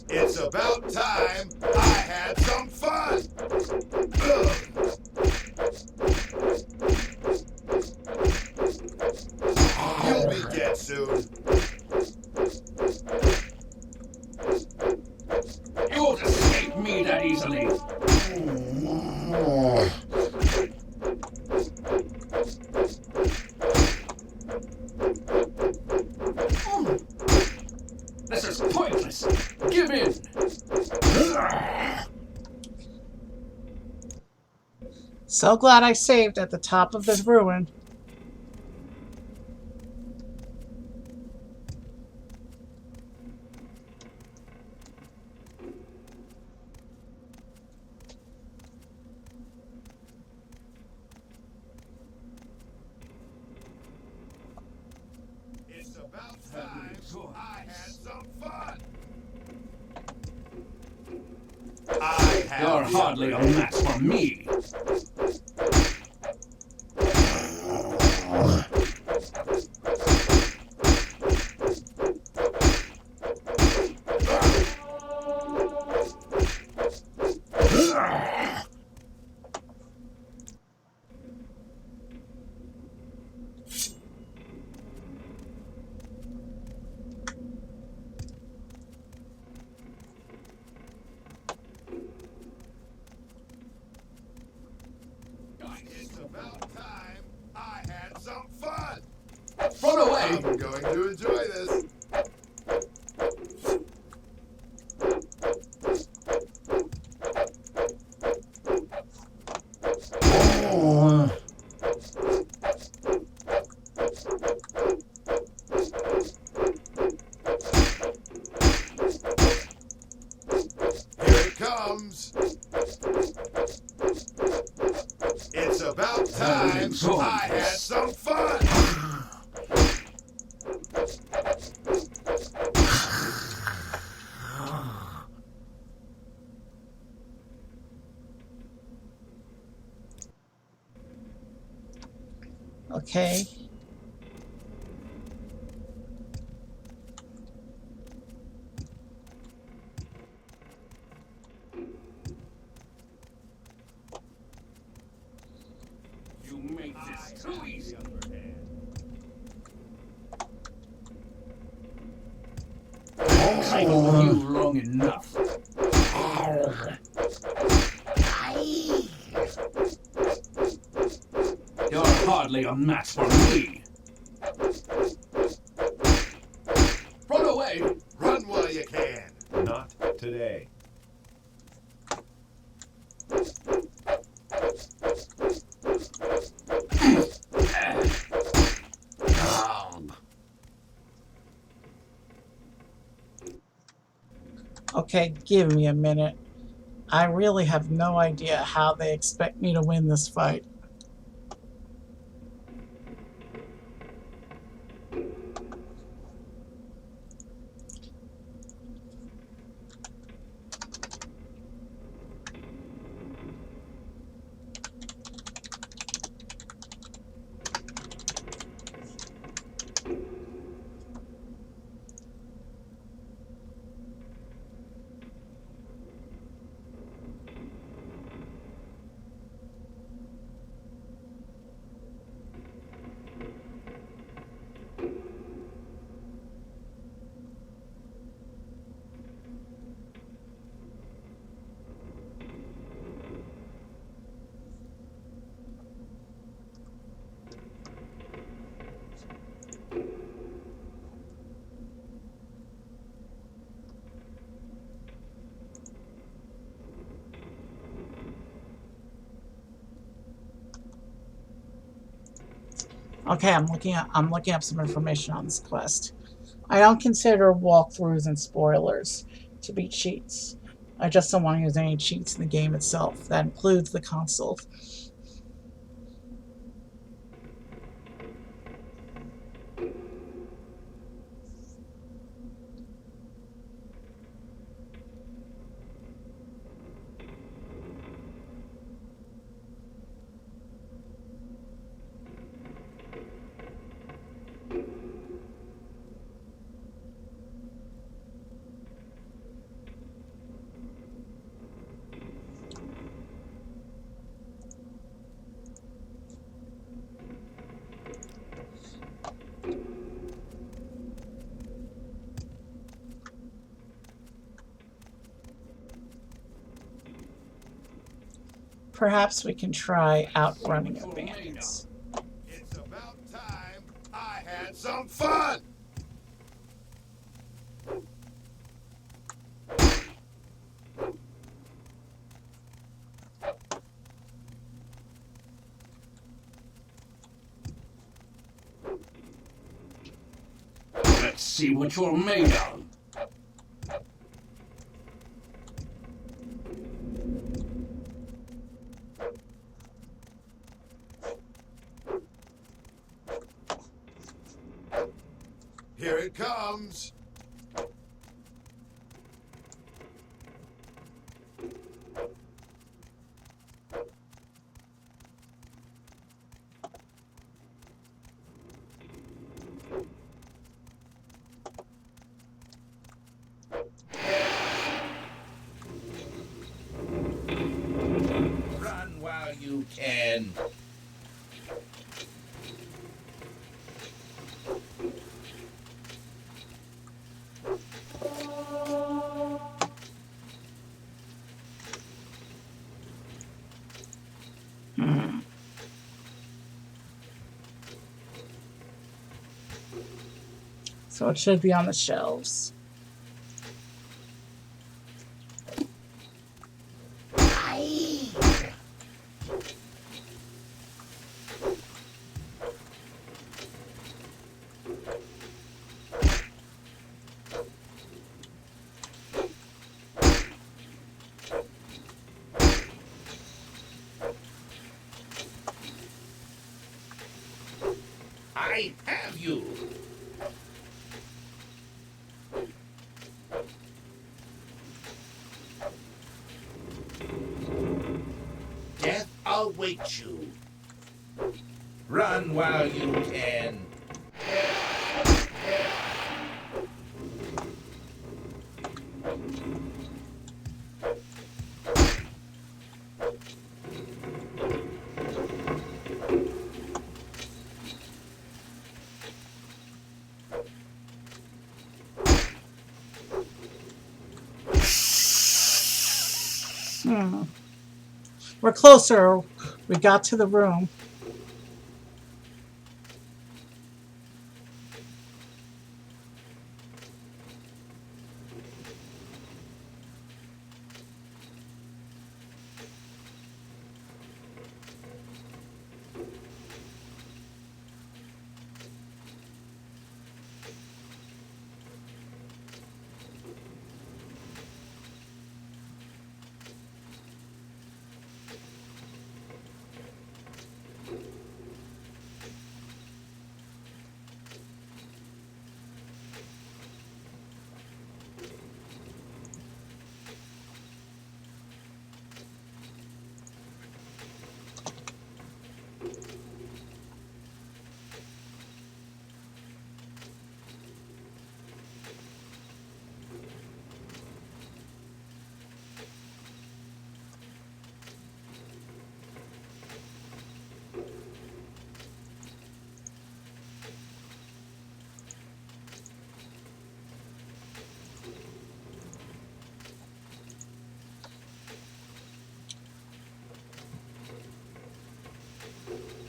E: It's about time I had some fun. You'll be dead soon.
B: You won't escape me that easily.
C: This is pointless. Give in.
A: So glad I saved at the top of this ruin.
E: It's about time I had some fun.
C: You're hardly a match for me.
E: It's about time I had some fun.
C: Run away.
E: I'm going to enjoy this. Here it comes. It's about time I had some fun.
A: Okay.
C: You make this too easy. I've with you long enough. You're hardly a match for me. Run away.
E: Run while you can.
M: Not today.
A: Okay, give me a minute. I really have no idea how they expect me to win this fight. Okay, I'm looking up some information on this quest. I don't consider walkthroughs and spoilers to be cheats. I just don't want to use any cheats in the game itself. That includes the console. Perhaps we can try outrunning the bandits.
E: It's about time I had some fun.
C: see what you're made of.
E: Here it comes.
F: Run while you can.
A: So it should be on the shelves.
F: I have you. Death awaits you. Run while you can.
A: We're closer. We got to the room.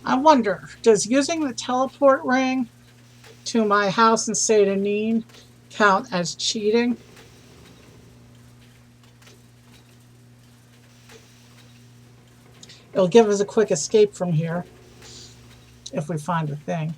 A: I wonder, does using the teleport ring to my house in Saint Denis count as cheating? It'll give us a quick escape from here if we find the thing.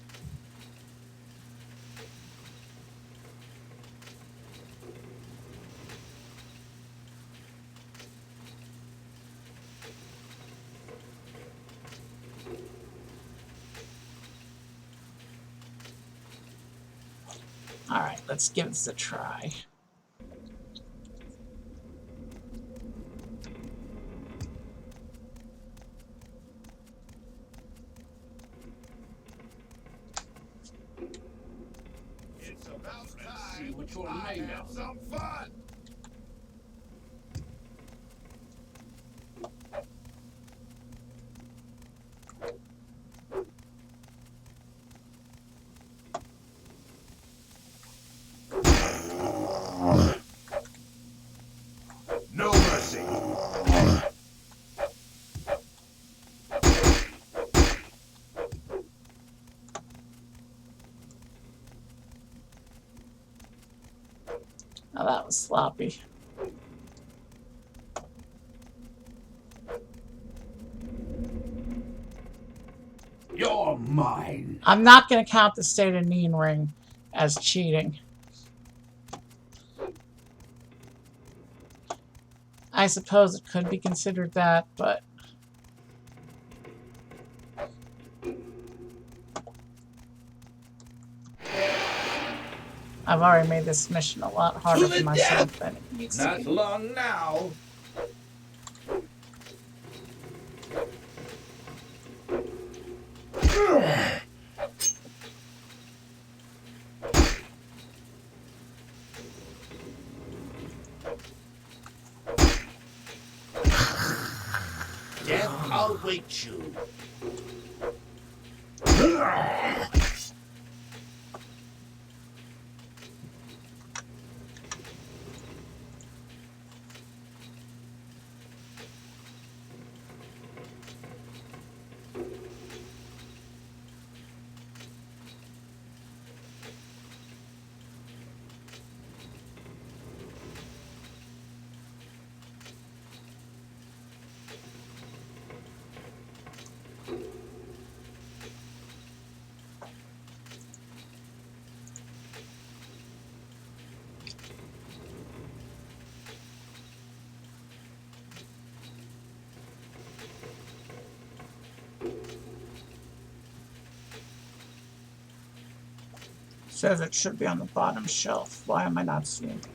A: All right, let's give this a try.
E: It's about
C: See
E: time
C: what you're
E: I
C: made
E: have
C: of.
E: some fun. No mercy.
A: Oh, that was sloppy.
B: You're mine.
A: I'm not going to count the Saint Denis ring as cheating. I suppose it could be considered that, but I've already made this mission a lot harder for myself than it needs to
B: Not
A: be.
B: long now.
E: Death awaits you.
A: Says it should be on the bottom shelf. Why am I not seeing it?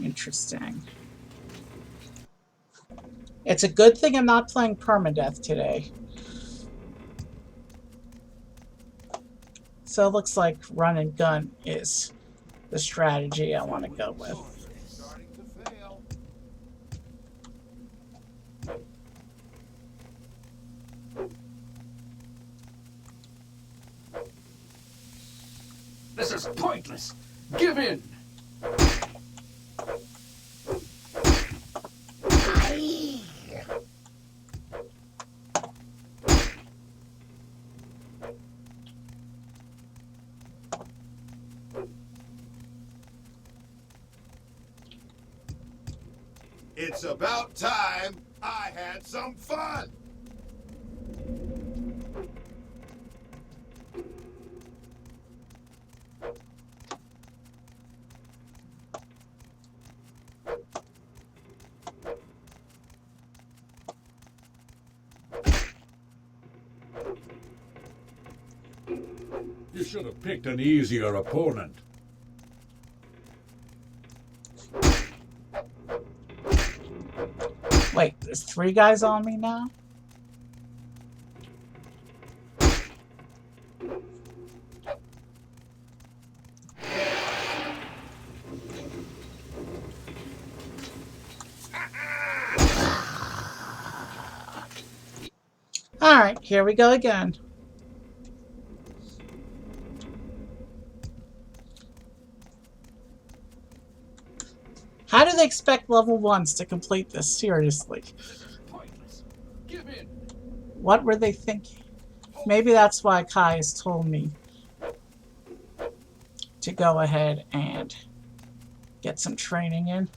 A: Interesting. It's a good thing I'm not playing permadeath today. So it looks like run and gun is the strategy I want to go with.
E: Starting to fail.
H: This is pointless. Give in.
E: It's about time I had some fun.
H: You should have picked an easier opponent.
A: Wait, there's 3 guys on me now? Alright, here we go again. How do they expect level 1s to complete this? Seriously.
H: Pointless. Give in.
A: What were they thinking? Maybe that's why Kai has told me to go ahead and get some training in.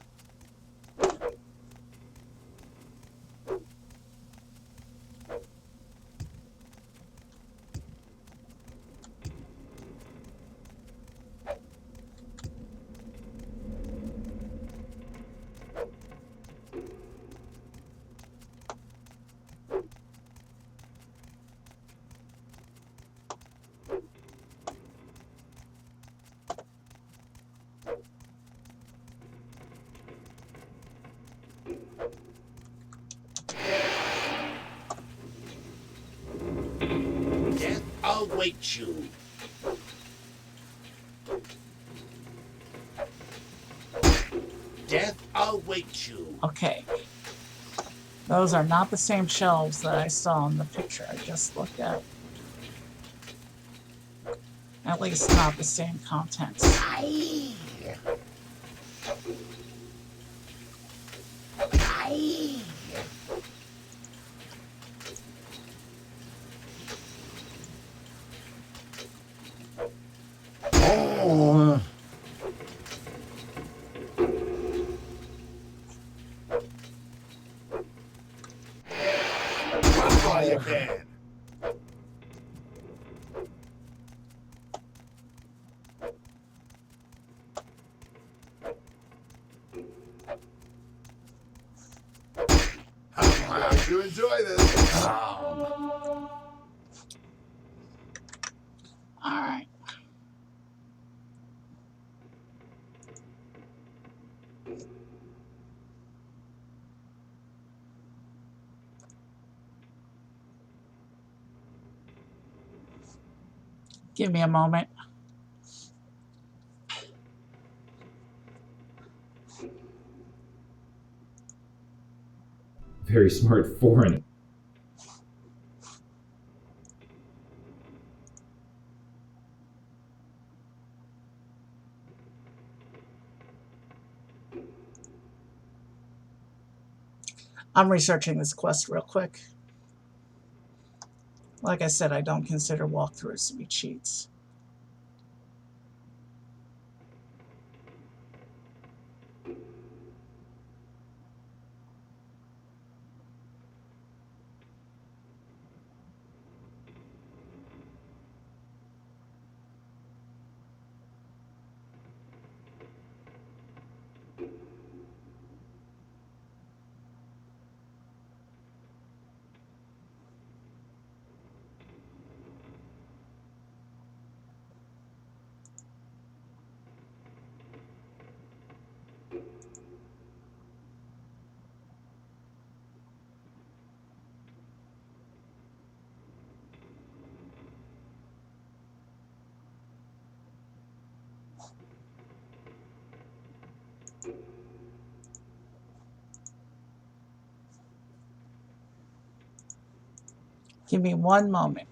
E: Death awaits you. Death awaits you.
A: Okay. Those are not the same shelves that I saw in the picture I just looked at. At least not the same contents.
E: Aye. Aye.
B: Oh.
E: Run while you can. I'm glad you enjoy this.
A: Alright. Give me a moment.
M: Very smart foreign.
A: I'm researching this quest real quick. Like I said, I don't consider walkthroughs to be cheats. Give me one moment.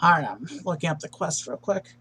A: Alright, I'm looking up the quest real quick.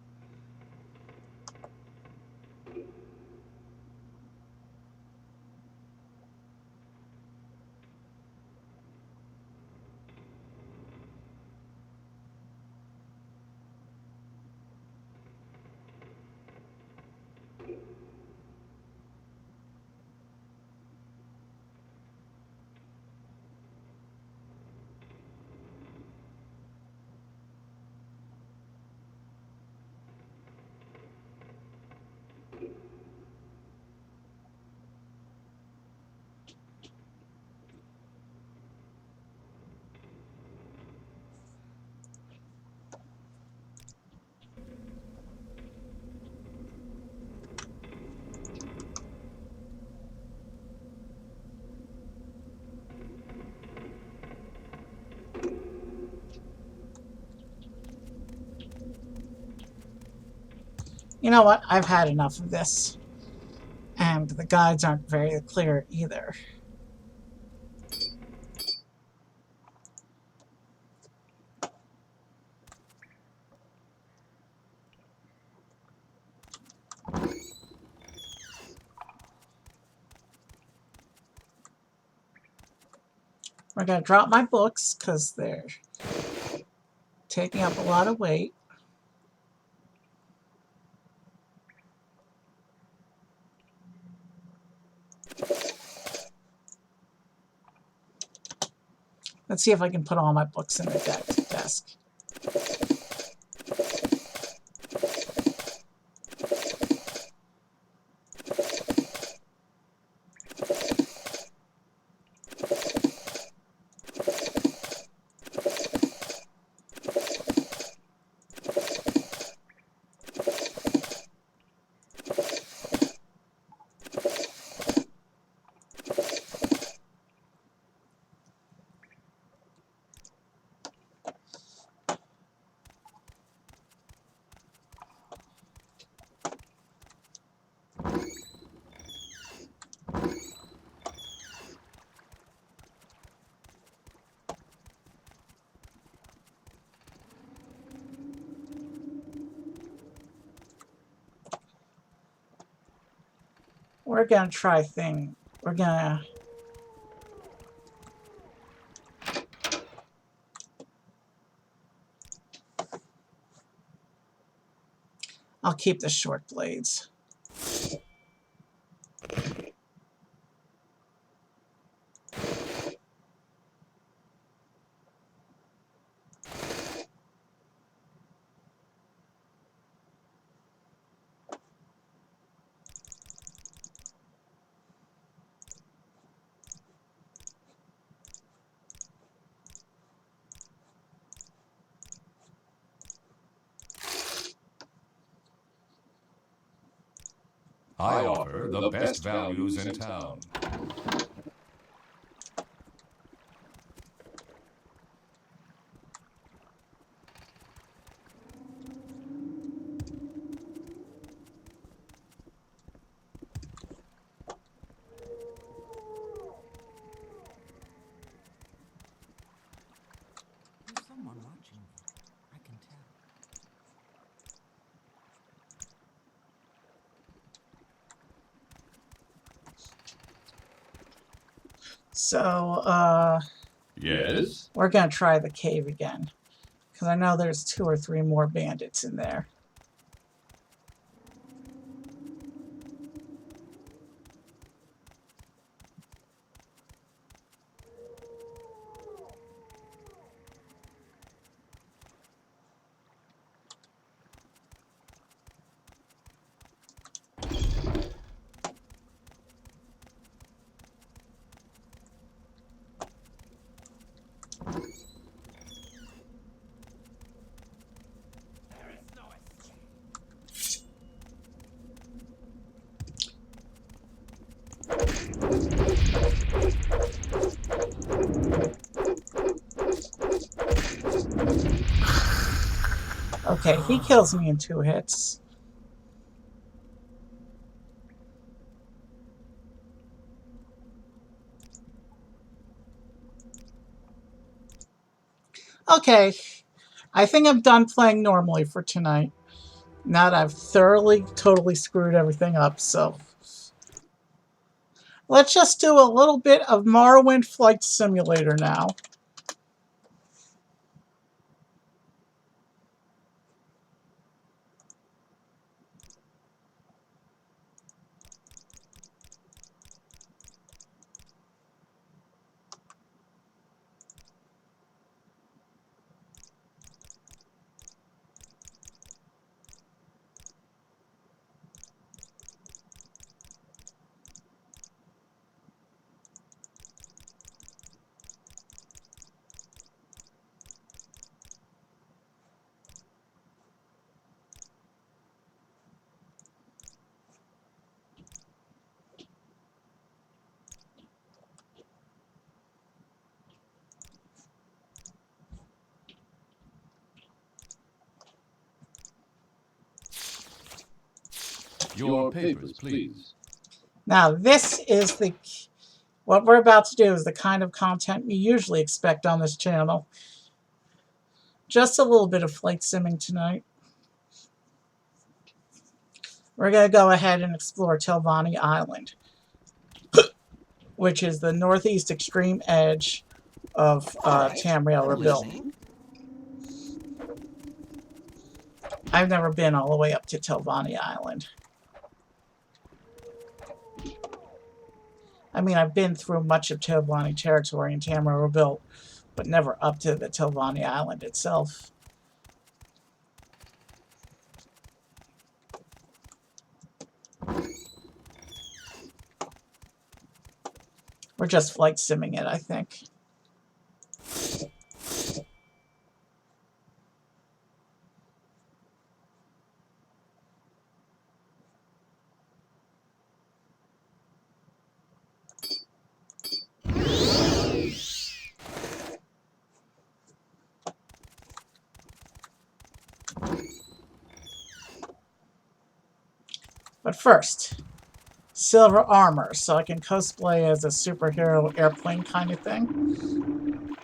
A: You know what? I've had enough of this. And the guides aren't very clear either. We're going to drop my books because they're taking up a lot of weight. Let's see if I can put all my books in the desk. We're going to try thing. We're going to... I'll keep the short blades.
H: I offer the best values in town.
J: There's someone watching me. I can tell.
A: So,
C: Yes?
A: we're going to try the cave again. Because I know there's 2 or 3 more bandits in there. Okay, he kills me in 2 hits. Okay, I think I'm done playing normally for tonight. Now that I've thoroughly, totally screwed everything up, so... Let's just do a little bit of Morrowind Flight Simulator now.
H: Your papers, please.
A: Now, this is what we're about to do is the kind of content you usually expect on this channel. Just a little bit of flight simming tonight. We're going to go ahead and explore Telvanni Island, which is the northeast extreme edge of Tamriel Rebuilt. I've never been all the way up to Telvanni Island. I mean, I've been through much of Telvanni territory in Tamriel Rebuilt, but never up to the Telvanni Island itself. We're just flight simming it, I think. But first, silver armor, so I can cosplay as a superhero airplane kind of thing.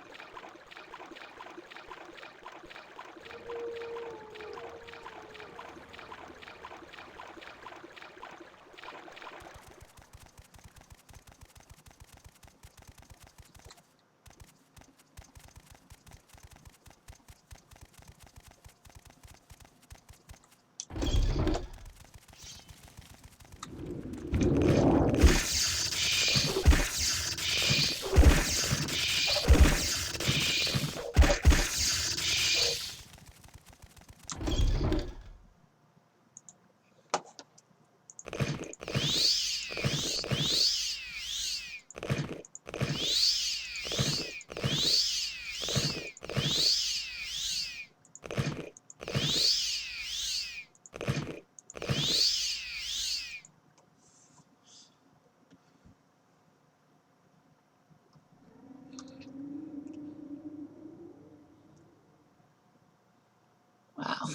A: Wow.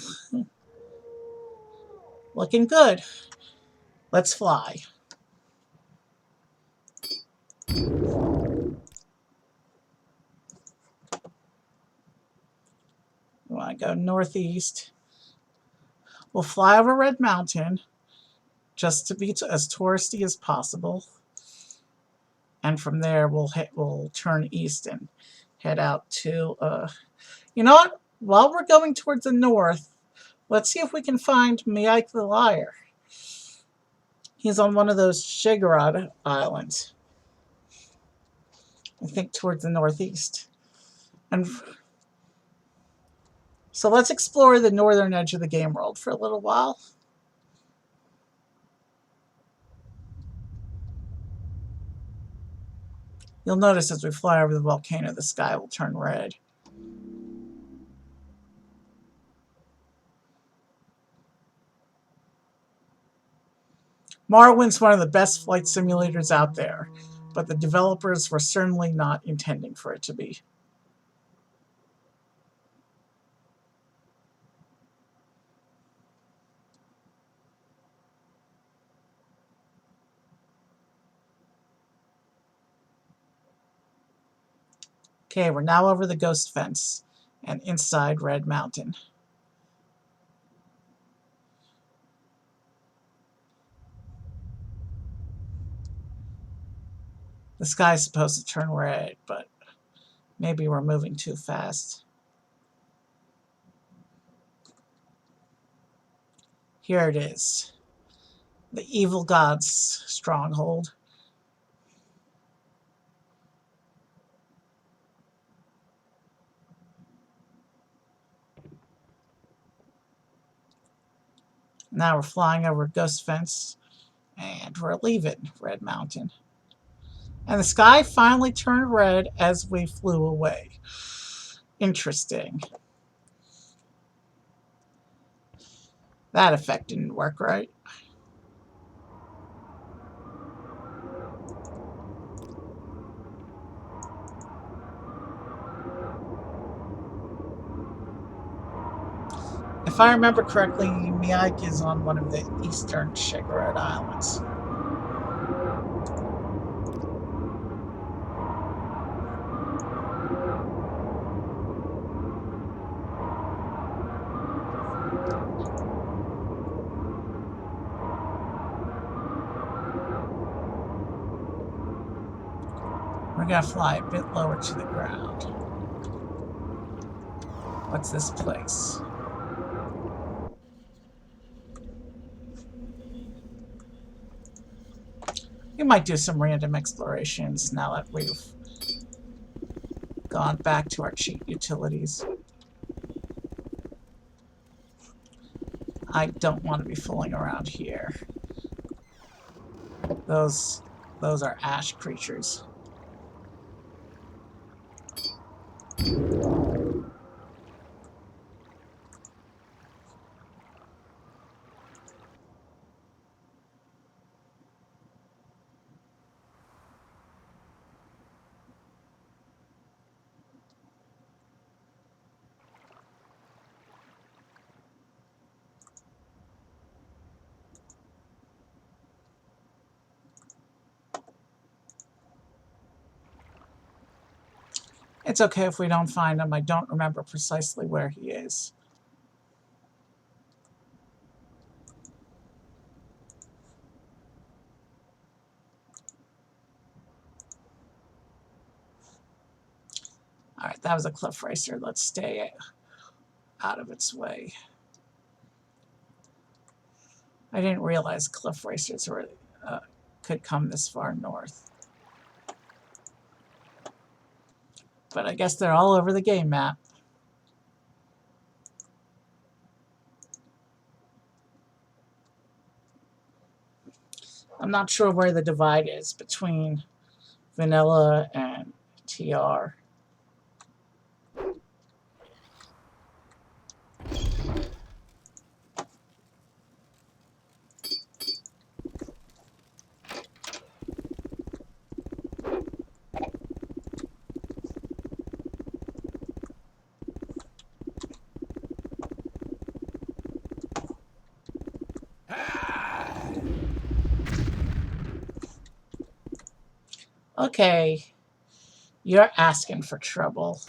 A: Looking good. Let's fly. We want to go northeast. We'll fly over Red Mountain, just to be as touristy as possible. And from there, we'll turn east and head out to... you know what? While we're going towards the north, let's see if we can find Miaik the Liar. He's on one of those Shigarad Islands. I think towards the northeast. And so let's explore the northern edge of the game world for a little while. You'll notice as we fly over the volcano, the sky will turn red. Morrowind's one of the best flight simulators out there, but the developers were certainly not intending for it to be. Okay, we're now over the Ghost Fence and inside Red Mountain. The sky's supposed to turn red, but maybe we're moving too fast. Here it is. The evil god's stronghold. Now we're flying over Ghost Fence, and we're leaving Red Mountain. And the sky finally turned red as we flew away. Interesting. That effect didn't work right. If I remember correctly, Miyake is on one of the eastern Shigarad Islands. We're gonna fly a bit lower to the ground. What's this place? We might do some random explorations now that we've gone back to our cheat utilities. I don't want to be fooling around here. Those are ash creatures. It's okay if we don't find him. I don't remember precisely where he is. Alright, that was a cliff racer. Let's stay out of its way. I didn't realize cliff racers were, could come this far north. But I guess they're all over the game map. I'm not sure where the divide is between vanilla and TR. Okay, you're asking for trouble.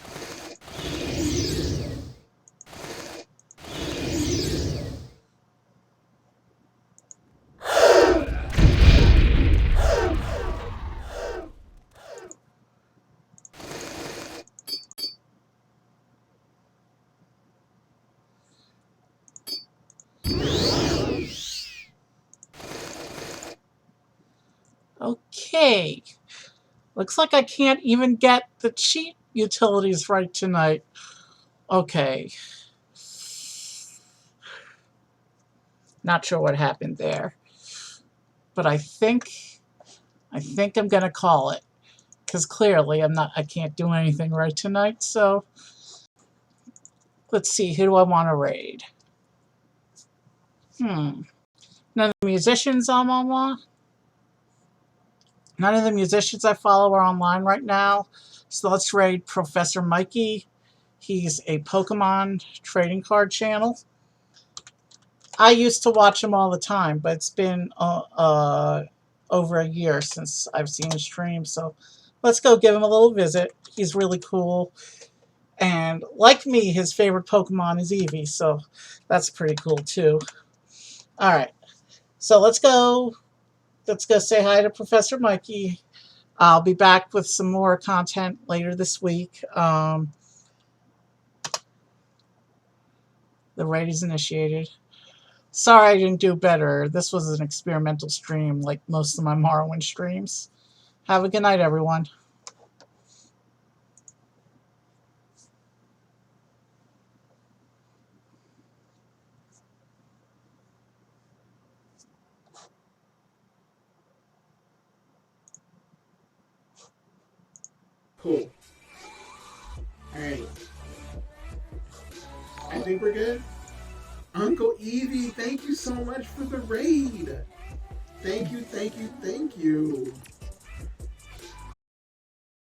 A: Okay. Looks like I can't even get the cheat utilities right tonight. Okay. Not sure what happened there. But I think I'm gonna call it. Because clearly I can't do anything right tonight, so let's see, who do I want to raid? None of the musicians I'm on. None of the musicians I follow are online right now. So let's raid Professor Mikey. He's a Pokemon trading card channel. I used to watch him all the time, but it's been over a year since I've seen his stream. So let's go give him a little visit. He's really cool. And like me, his favorite Pokemon is Eevee. So that's pretty cool too. Alright. So let's go say hi to Professor Mikey. I'll be back with some more content later this week. The raid is initiated. Sorry I didn't do better. This was an experimental stream like most of my Morrowind streams. Have a good night, everyone.
M: Cool. Alright. I think we're good. Uncle Eevee, thank you so much for the raid. Thank you, thank you, thank you.